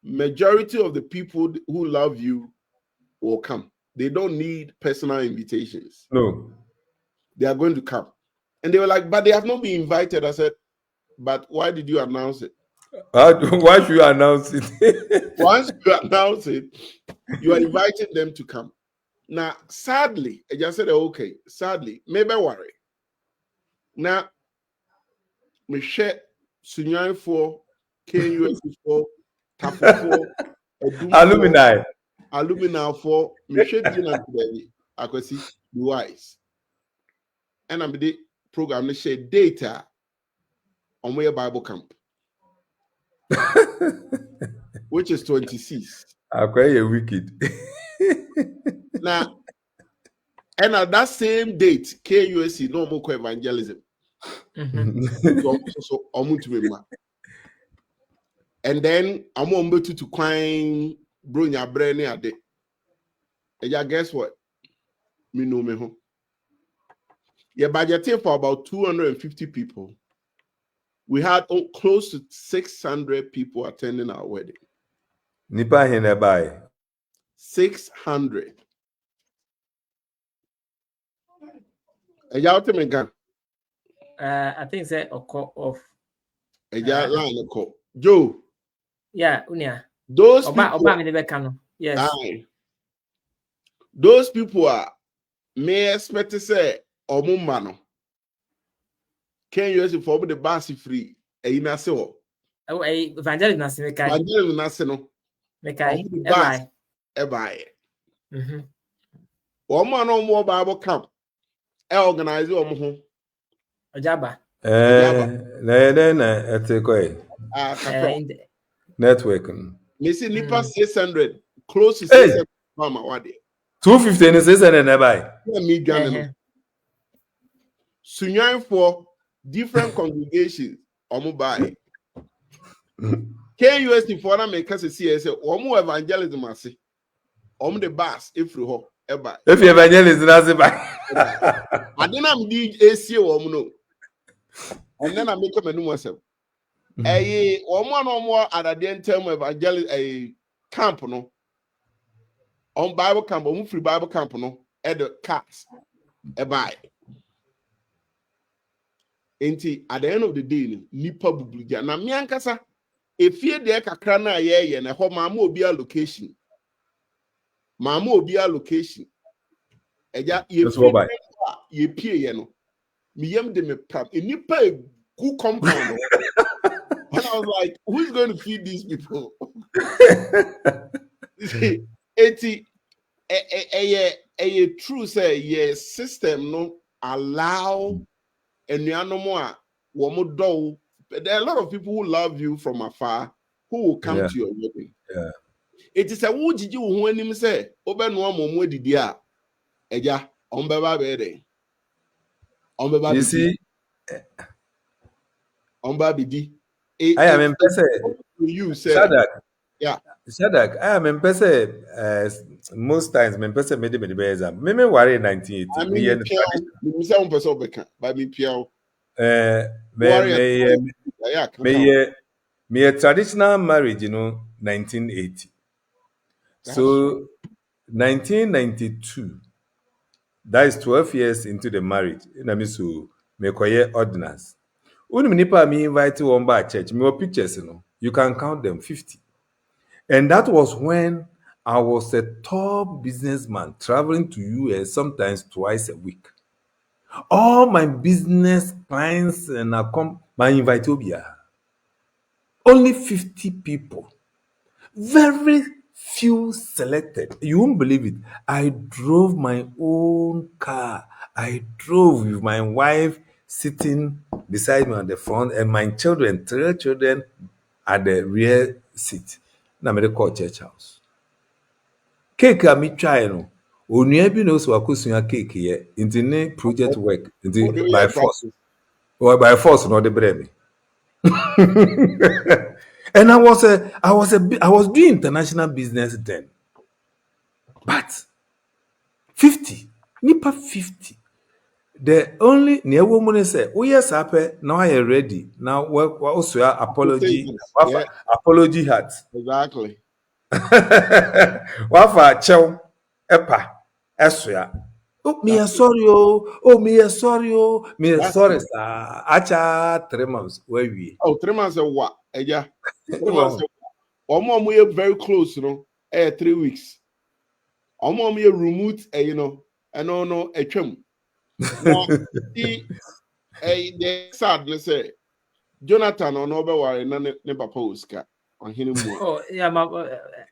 majority of the people who love you will come. They don't need personal invitations. No. They are going to come. And they were like, but they have not been invited. I said, but why did you announce it? Why should you announce it? Once you announce it, you are inviting them to come. Now, sadly, I just said, okay, sadly, maybe worry. Now, me share Sunyan for KUS for alumni for me share dinner today. I could see the wise. And I'm the program share data on where Bible camp. Which is 26. I'm quite wicked. Now, and at that same date, KUSC no more evangelism. And then I'm on to crime Brunya Brene ade. And yeah, guess what? Me know me home. Yeah, budgeting for about 250 people. We had close to 600 people attending our wedding. Nipa hine by 600. And y'all tell me again. I think it's a call off. And y'all line a call. Joe. Yeah, Unia. Those people. Yes. Aye. Those people are may expect to say Omumano. Can you use it for the bus free? A naso. Oh, evangelist Nassino. Evangelist Nassino. Mekai. Ebai. Woman no more Bible camp. Organize your home. Ojaba. Then network. Missing Nipa 600, close to 600. Mama, what day? 250 and 600 nearby. Me Ghana. Sunyan for different congregations. Omubai. KUST for na make us see omu evangelism ase. The bus if you ho eba. If you evangelism ase ba. I didn't am di AC omu no. And then I make up a new myself. Eh, omu at the end term evangelist a camp no. On Bible camp, free Bible camp no at the cast. Eba. Enti at the end of the day, nipa bubuja. Na mi ankasa if you de kakra na ye na ho mama obi allocation. Mama obi allocation. Eja ye pie ye no. Me yam de me pam. Nipa who compound. And I was like, who's going to feed these people? Eti a true say ye system no allow enuanomo a womo do. There are a lot of people who love you from afar who will come to your wedding. Yeah. It is a wood you who him say, Oben no mo didi a eja on beba bede. On beba you see on babidi. I am in you say Shadak. Yeah. Shadak, I am in most times men person made me the beza. Me worry 1980. I mean, me say one person beka, but me piao. Me a traditional marriage, 1980. So 1992, that is 12 years into the marriage. So me koye ordinance. When me invite one by church, me pictures, you can count them 50. And that was when I was a top businessman traveling to US sometimes twice a week. All my business clients and my invitobia. Only 50 people. Very few selected. You won't believe it. I drove my own car. I drove with my wife sitting beside me on the front and my children, 3 children at the rear seat. Na me call church house. Cake a me try no. Onua bi no so akosua cake here. Into ne project work. Into by force. Or by force no the breme. And I was doing international business then. But 50, nipa 50. The only near woman say, "Oh yes, happy. Now I am ready. Now what also apology, apology hat." Exactly. Wafa chew epa esua. Oh me sorry oh me sorry oh me sorry sir. Acha 3 months where we. Oh, 3 months of what? Yeah. 3 months. We are very close, 3 weeks. We are remote, and no a chum. The sadness say Jonathan on over never post on him. Oh, yeah, my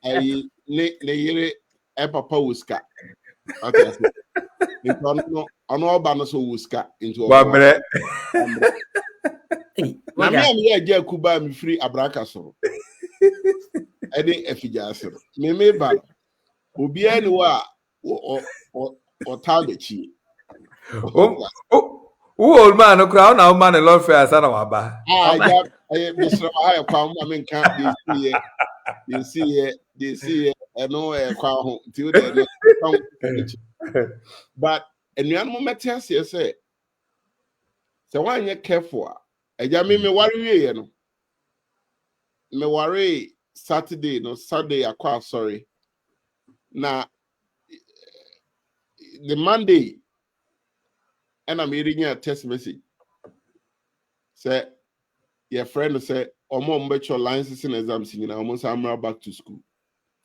ne papa wuska. Okay. On all banners of wuska into Wabre. Na me am here je kuba mi free abraka so. Ede efijase. Me ba. Obi ani wa o target. Old man, no crown, now man, a lot fair, son of a bar. I Mr. I found my men can't they see it, and no crown till but and the animal matters, yes, say. So why you careful? I me worry, me worry Saturday, no Sunday, I quite sorry. Now, the Monday, and I'm reading a text message. Say, your friend say, "Omo bet your lines in exams in almost I'm back to school."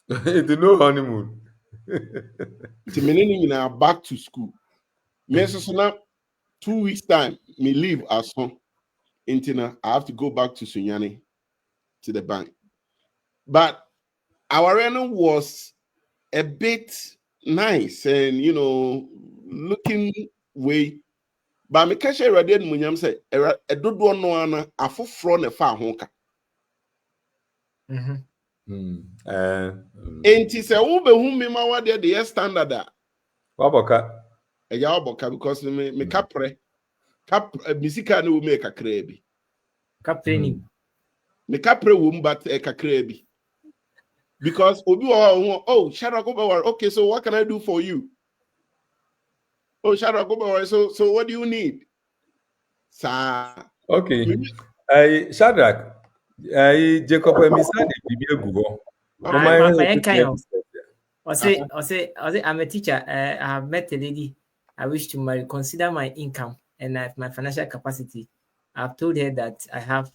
It's no honeymoon. It's meaning now back to school. Me so now 2 weeks time, me leave as home. Intina, I have to go back to Sunyani to the bank. But our reno was a bit nice and looking way. But me catch a radiant munyam say a do no ana afofro ne fa ho ka. Enti se wo be hu me ma wa de standard a. Waboka. Eya oboka because me kapre misika na wo me kakra bi. Kapre ni. Me kapre wo but kakra bi. Because obi oh Shadrach Obawari, okay, so what can I do for you? Oh Shadrach Obawari, so what do you need? Sa Okay. Shadrach, Jacob Emisade bibi egugo. I say, I'm a teacher. I have met a lady I wish to marry. Consider my income and my financial capacity. I've told her that I have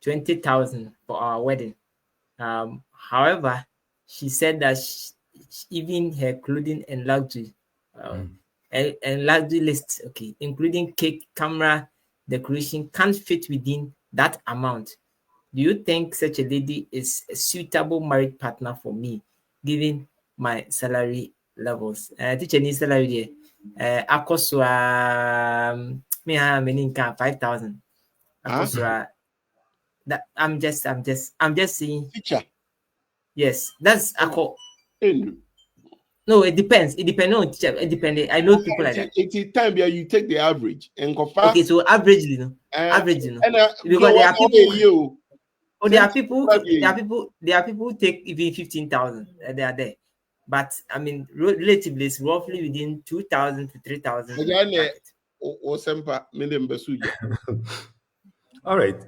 20,000 for our wedding. However, she said that even her clothing and luxury, and luxury list, okay, including cake, camera, decoration, can't fit within that amount. Do you think such a lady is a suitable married partner for me, given my salary levels? Teacher needs salary there. Me have many income 5,000. That I'm just saying. Teacher. Yes, that's No, it depends. It depends on teacher. It depends. I know people like that. It's time where you take the average and okay, so averagely, because there are people. There are people who take even 15,000. They are there, but I mean, relatively, it's roughly within 2,000 to 3,000. All right.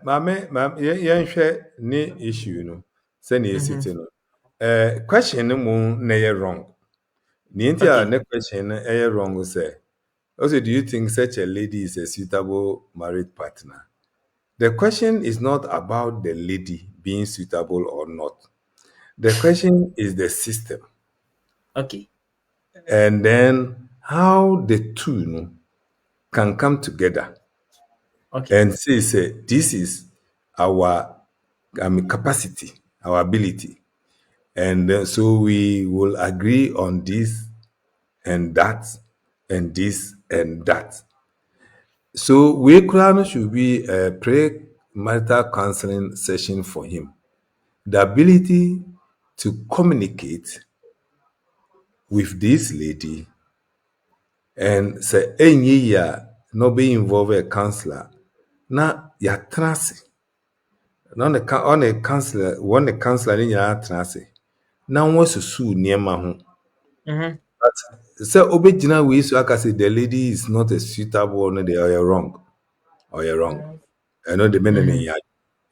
Mame, ni issue no. Send you sitting no. Question mo na wrong. The question wrong say. Also, do you think such a lady is a suitable married partner? The question is not about the lady being suitable or not. The question is the system. Okay. And then how the two can come together. Okay. And say, this is our capacity, our ability. And so we will agree on this and that and this and that. So we should be a pre-marital counseling session for him. The ability to communicate with this lady and say, any year not be involved a counselor. Now ya trance. On the counselor, one the counselor in your trance. Now wants to sue near my But so obejina we so I can say the lady is not a suitable or they are wrong. Or you're wrong. I know the men in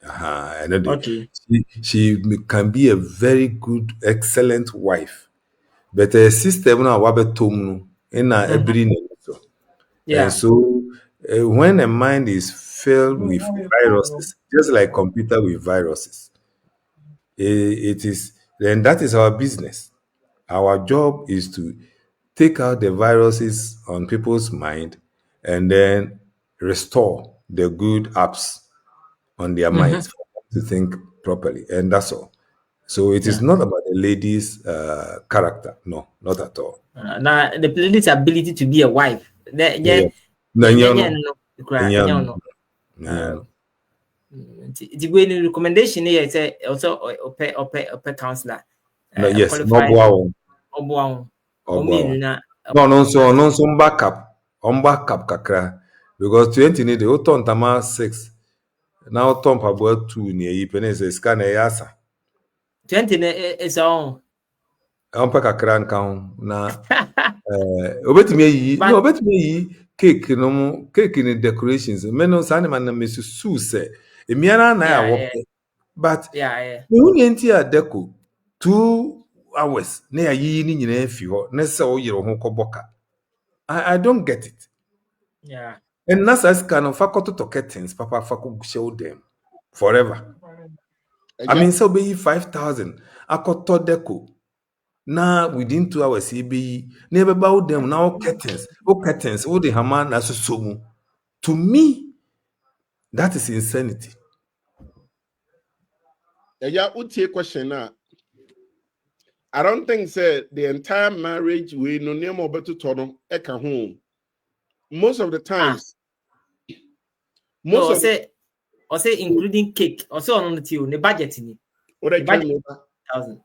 I know she can be a very good, excellent wife. But a system now wabe tomu in every so. And so when a mind is filled with viruses, just like computer with viruses, it is then that is our business. Our job is to take out the viruses on people's mind and then restore the good apps on their minds for them to think properly. And that's all. So it is not about the lady's character. No, not at all. Now, the lady's ability to be a wife. The recommendation here say also a counselor. Yes, no backup kakra because 20 need the ton tama 6 now ton about 2 near you penny scan yasa 20 is on kakra nkan na obetumi yi no obetumi yi cake no cake in decorations meno sa man na mesusu se emiara na ya wo but who nti a deco 2 hours na ya yi ni nyina afi ho na se wo yire ho koboka I don't get it. Yeah. And NASA kind of faculty to curtains, Papa Faku show them forever. I mean, so be 5,000. I could to deco. Now within 2 hours, he be never bow them now curtains. Oh the Haman as so. To me, that is insanity. Yeah, would take question now. I don't think say the entire marriage we no name over to tono eka home. Most of the times. Most of say including cake. Also on the tea, the budget in it. What I can 1,000.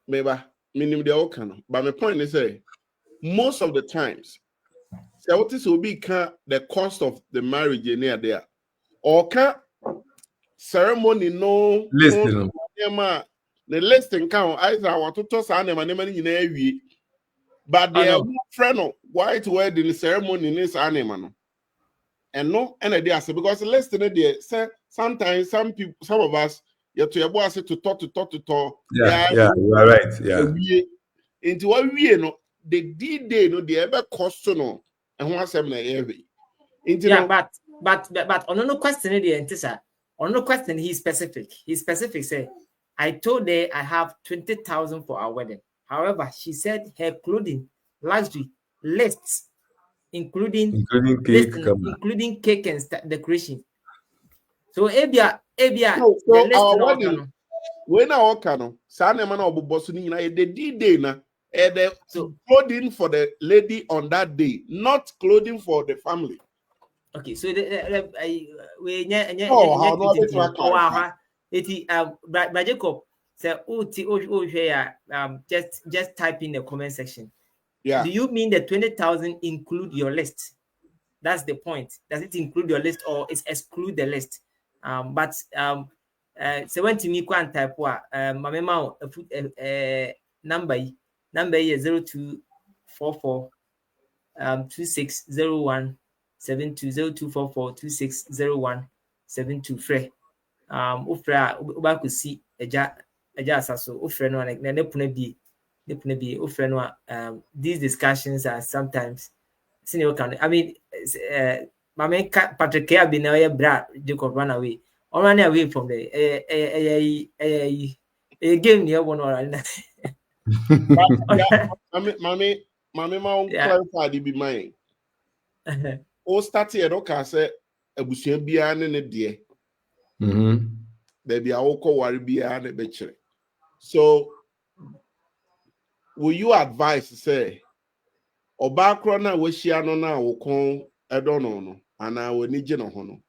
Maybe minimum the all but my point is say most of the times, so what is will be the cost of the marriage near there. Or can ceremony no Listen. The listing count I want to toss an name but the friend white wedding ceremony in this animal. And no, and idea because listing there say sometimes some of us you to your boss to talk. Yeah, you are right. Yeah. Into what we know the D-Day no the ever cost no and one seminar every. Yeah, but on no question the on no question he's specific. He's specific say I told her I have 20,000 for our wedding. However, she said her clothing, luxury, lists, including cake and decoration. So Abia, so our wedding when our cano, Sana man of Bosuni, the D-Day na the clothing for the lady on that day, not clothing for the family. Okay, so by Jacob say just type in the comment section. Yeah. Do you mean the 20,000 include your list? That's the point. Does it include your list or is exclude the list? So when to me quan type my memo number is 0244 2601 72 0244 2601 frɛ wofrɛ a wobɛakɔ si agya asa so wofrɛ no a ne pona bie wofrɛ no a these discussions are sometimes senior can I mean Mame Patrick Abi na ɔyɛ bra Jacob run away or run away from the game near one or Mommy, clarify the be mine. O start here, okay, say abusuan biara ne de. Baby, I will call worry biara ne betchere. So, will you advise say oba kro na we hia no na wo kon edo no ana we ni je no ho no.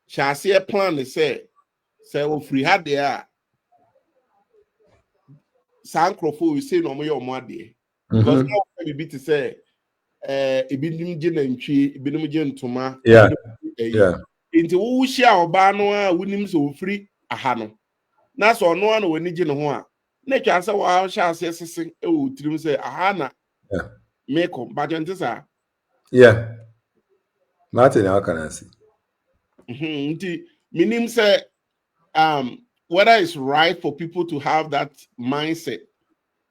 Chase plan say we free had there. Sankrofo we say no mo ye omo ade. Because now we be to say ibinim je nantwi ibinim je ntoma into wo hia oba no a wonim so free aha no na so no na wani je ne ho a na twa se wa hia asese e wo tirim say aha na make up but ntisa Martin how can I see nti minim say whether it's right for people to have that mindset.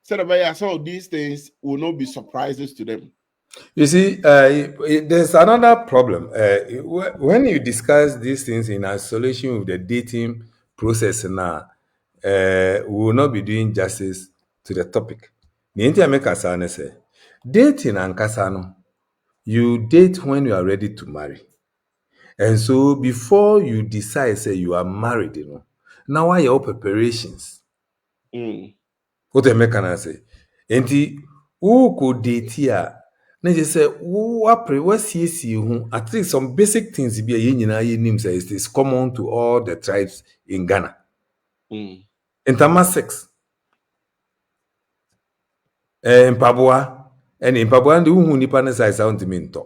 Some of these things will not be surprises to them. You see, there's another problem. When you discuss these things in isolation with the dating process now, we will not be doing justice to the topic. Dating and kasano, you date when you are ready to marry. And so before you decide, say you are married, now are your preparations? What the can say? Enti who could date here? Na je say what at least some basic things be is common to all the tribes in Ghana. In terms of sex. In Papua and in Papua the who nipa na size sound me nto.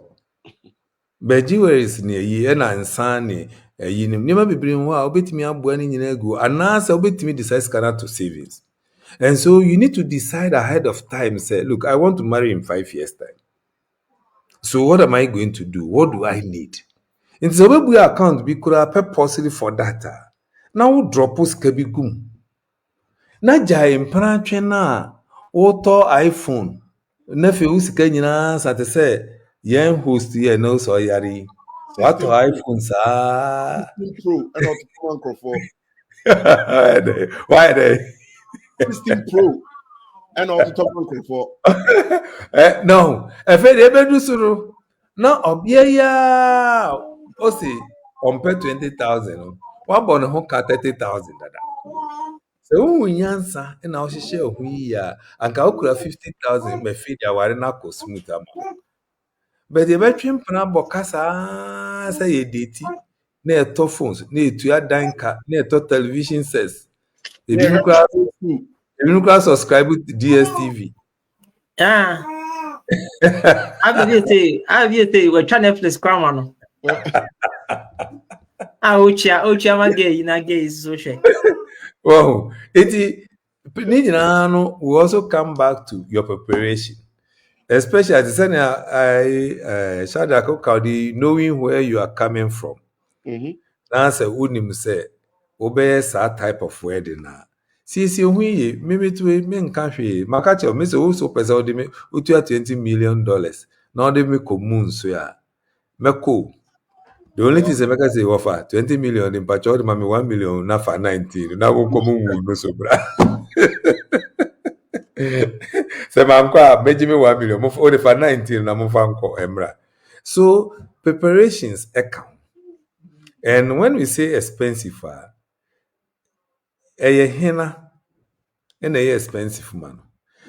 But jewelries near ye na nsane yinim nema bebre ho a obetimi aboa ni nyina gu anasa obetimi decide kana to savings. And so you need to decide ahead of time, say, look, I want to marry in 5 years' time. So what am I going to do? What do I need? In the way we account, we could have possibly for data. Now drop us kabigum. Na jai impranche na auto iPhone. Nefe usika nyina sate say yen host here no so yari. What iPhone sa? Pro and not microphone. Why they? 16 Pro and all the top microphone. No, if they do so, no, obia osi compare 20,000. One born home 30,000. So when yansa and now she share we anka okura 50,000 me feed ya ware na ko smooth am. But the between plan bokasa say ye date na eto phones na etu adan ka na eto television sets. Ebi Yeah, nu kra subscribe to DSTV. Ah, I be say we try Netflix crowd no. Ah, ochia ma gay na gay so share. Wow. Iti no will also come back to your preparation. Especially as I said, Shadrach Okadi, knowing where you are coming from. That's a unim say, obey that type of wedding. See, we maybe to me country, Makacho, Mr. Also present me, $20 million. Now they make a moon, so yeah. Meko. The only thing is make say offer 20 million in pacho, mami 1 million, na for 19. Now we come no so bra. Say man kwa meji me 1 million, mo for 19 na mo fa nko emra. So preparations account. And when we say expensive, hina and expensive man.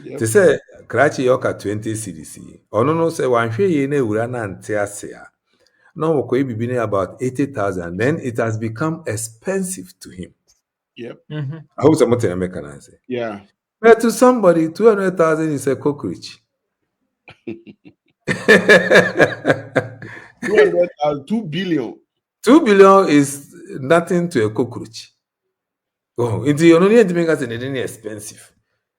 They say Krachi yoka 20 CDC. Ono no say wan hwe ye na ewura na ante ase a. No we be about 80,000. Then it has become expensive to him. Yep. Mm-hmm. I hope somebody can say. Yeah. But to somebody, 200,000 is a cockroach. 2 billion. 2 billion is nothing to a cockroach. Oh, it's the only thing that's expensive.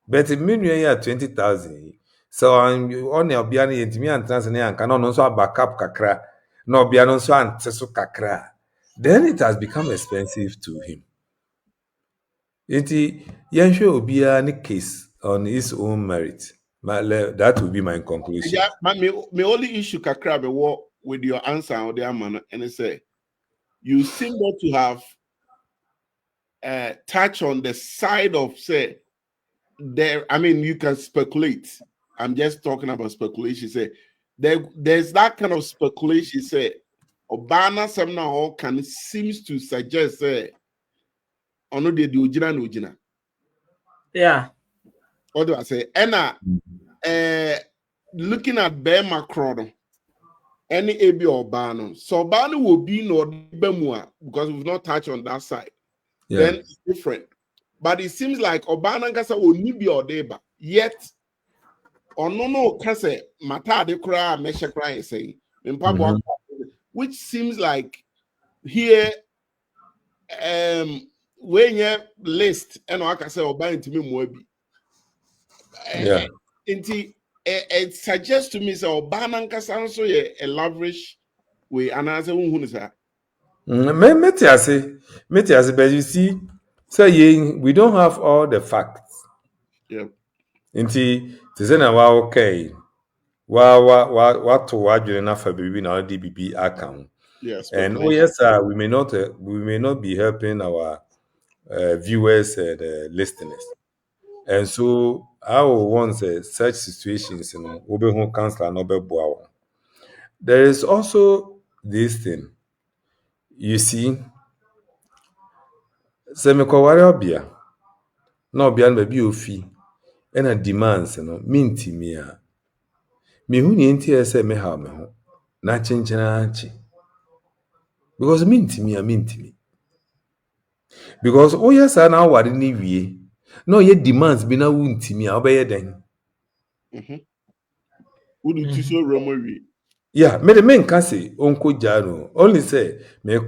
But in million year 20,000. So on your biani and me and Tanzania and cannot also backup kakra. No biano so and tesu kakra. Then it has become expensive to him. Iti Yansho Obia any case on his own merit. That will be my conclusion. Yeah, my only issue kakra be what with your answer or the man and it say you seem not to have touch on the side of say there. I mean, you can speculate. I'm just talking about speculation. Say there's that kind of speculation. Say Obana somehow can seems to suggest say ono de ujina. Yeah. What do I say? Enna looking at Bear Macron, any AB or Bano. So Bano will be no Bemua because we've not touched on that side. Yeah. Then it's different. But it seems like Obana Gasa will need be or deba. Yet, or no, Kase, Mata de Kra, Mesha Kra saying, which seems like here, when you list, and I can say, Obana to me, Mobi. Yeah. It suggests to me so Obana Gasa so a lavish way, and I say, who is that? Metiasi, but you see, so we don't have all the facts. Yep. Inti, tizena wa okay. Wa to wadwene na fa bibi na DBB account. Yes. And oh yes, we may not be helping our viewers and listeners. And so I will want such situations, obe counselor no be boa. There is also this thing. You see, se me kware obia na obia no bi ofi e na demands no minti mi a me hu ni enti ese me ha me ho na chenchena chi because minti mi because oh yes na ware ni wie no ye demands bi na wunti mi a obeye den Who do you so Romowi? yeah me the main can say onko jaro only say me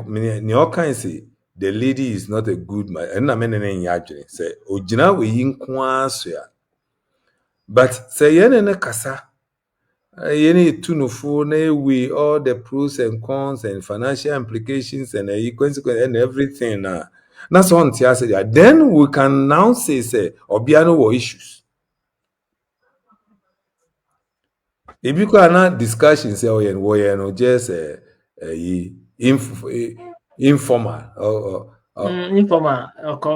ni o kan say the lady is not a good man and na me ne nya adwene say ogina we yi nko aso ya but say ye ne kasa ye ne tunufo na we all the pros and cons and financial implications and consequences and everything na so on tia say then we can now say obia no wo issues ebi kwa na discussion say we no just informal Informal.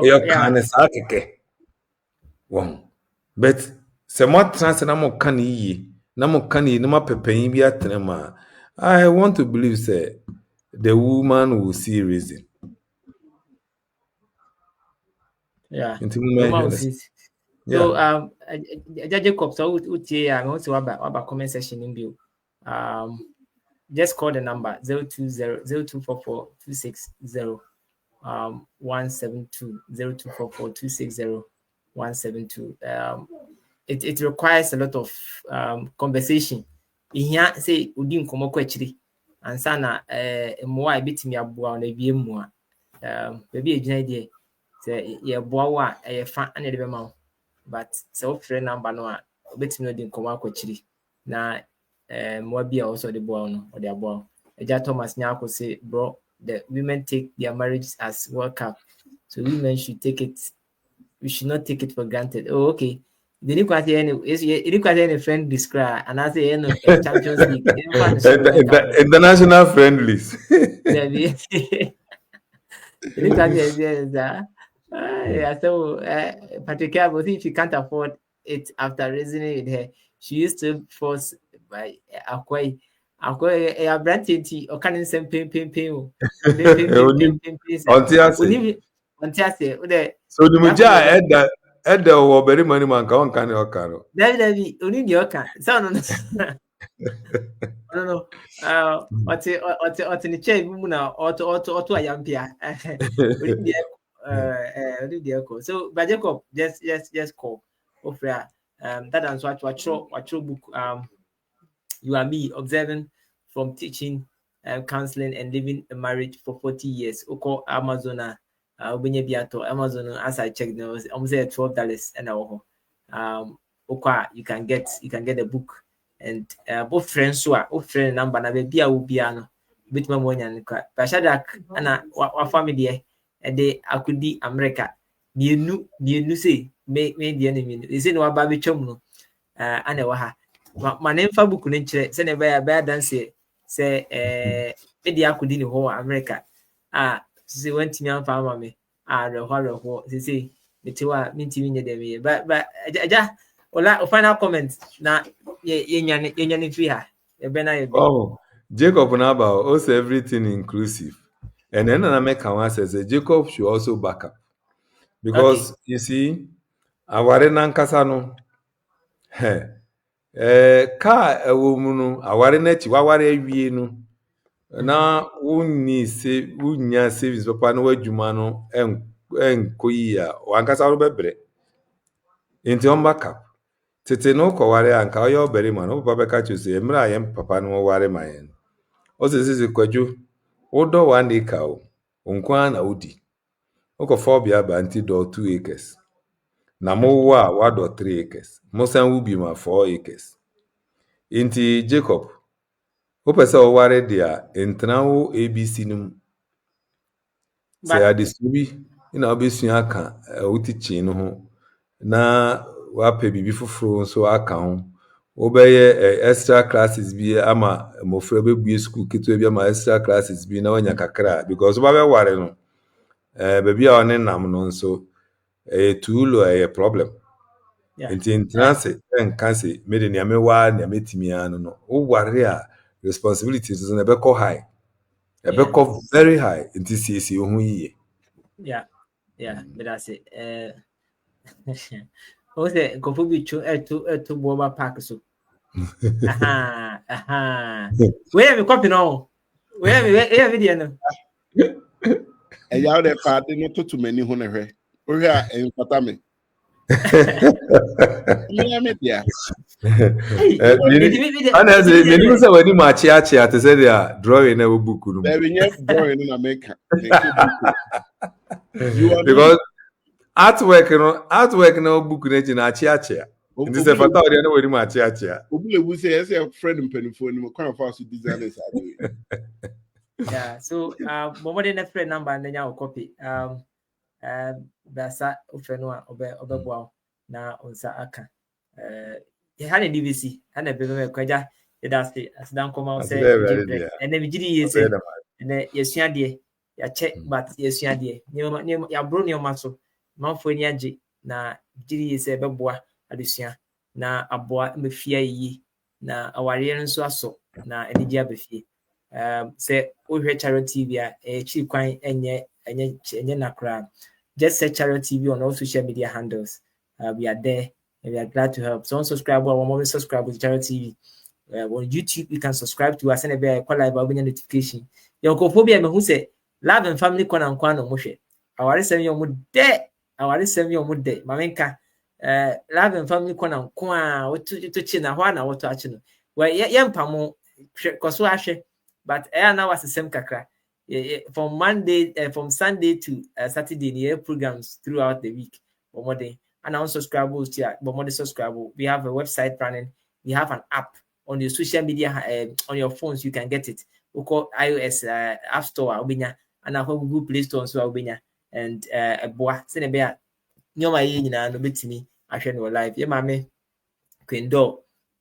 Yeah, sa keke. Wow. But se mo trans na mo kan yi na mo kan yi na mo pepen bi atrema. I want to believe say the woman will see reason. Yeah. Into So Jacob, so I'm also about comment section in view. Just call the number 020-0244-260 172 0244-260 172. It requires a lot of conversation. Here say udi nkomo kwa chiri ansa na mmoa ebetimi aboa na bie mu a baby ejina die say ye boa wa e fa na de be ma but say o frɛ number no a obetimi odi nkomo akwa chiri na mmoa bi a also de boa no o de aboa Eja Thomas Nyako say bro the women take their marriage as World Cup, so women should take it. We should not take it for granted. Oh, okay. The any friend describe and I say Champions League. International friendlies. Yeah, so Patrick, if you can't afford it after reasoning with her, she used to force by Akoi. A brand or can in some pain. So the Muja at the very money man can your caro. David, only your can. So no. What's in the chair, Muna, or I am here. So, but Jacob, just call. That answer what your book. You and me observing from teaching, counseling, and living a marriage for 40 years. Oko Amazon, Amazon. As I checked, there was almost $12 an hour. Oka, you can get the book, and both friends who are friend number na baby a ubiano bit my money and Bashadak and our family and they akudi America. Bienu say me the enemy. Is it no baby chum and a my name for book send a bad dance say media akudi in whole America. She went to me and found me. The horror they say the two are minting them, but final comment na ye free ha. Oh, Jacob Naba also everything inclusive. And then I make one says Jacob should also back up. Because you see, aware nankasano ka ewomunu aware na chi waware awie no na wonni se wunya service papa no wadwuma no enkoyi a wankasa ro bebre enti on back up tete no kware anka oyo bere ma no papa ka chu se emra yem papa no ware ma yen o se kwadwo wodo 1 acre o nkwa na odi oko phobia ba anti do 2 acres na mo wa wado 3 acres mo san wubi ma 4 acres inti Jacob o pese o ware dia entrawo ABC num se adisubi ina obesua aka otichi no ho na wa pe bibi foforo so aka ho obeye extra classes bi ama mofra bebue school keto bi ama extra classes bi na wanya kakra because ba be ware no baby a one nam no nso tool problem inti enkanse mede ne amewa ne ametimi anu no wo ware a responsibilities is na be call high be call very high inti CC ohun yiye yeah but that's it o se go for bi chu eto boba park so where me copy no where video no ya de party no to many ho ne hwe o hwe a enfata me media ana ze meni so wani machi ate say dia drawing na book no there be drawing na make because artwork no book na ji na achi ndi se fata odi na wani machi obule bu say yes friend mpanifo ni kwan fa so designers are yeah so bomo de na friend number na nya copy basa ofeno a obeboa na onsa aka hane DVC hane bebe kwaja edase asidan koma say ene bigiri yese ene yesua de ya che but yesua de ni ya bro ni omaso manfo ni age na bigiri yese beboa adesua na aboa mefia yi na aware nso aso na enigi abefie say ohwe charity TV a chi kwan enye nakra just search Chariot TV on all social media handles. We are there and we are glad to help. So on subscribe or more subscribe with Chariot TV. On YouTube, you can subscribe to us and be a call live notification. Your cophobia me who say love and family corner and kwano moshe. Our send your mood there. Our send your mood there. Mamenka love and family corner and kwa what to china wana what to achino. Well, yampamo koso ashe, but now was the same kakra. From Monday, from Sunday to Saturday, the programs throughout the week. And on subscribers to subscribe. We have a website running. We have an app on your social media, on your phones. You can get it. We call iOS App Store, and our Google Play Store, so Albania, and a boy. Send a bear. No, my no bit to me. I share no life. Yeah, mammy, Queen Do.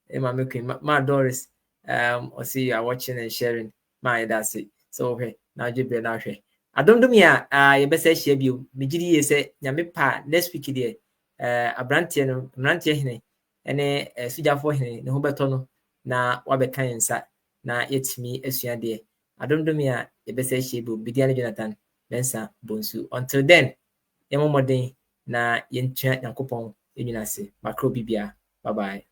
Yeah, mammy, Queen, my Doris. Or see you are watching and sharing. My that's it. So okay. Now you be now share. I don't do me you best share you. Me gidi say nyame pa next week there. Abrantie no mrantie hene ene sujafo hene ne ho beto no na wabeka yensa na yetimi asua de. I don't do me you best share you Bidiani Jonathan Mensa Bonsu. Until then, yemo modern na yentua Yakopon enyina se. Makro bibia. Bye bye.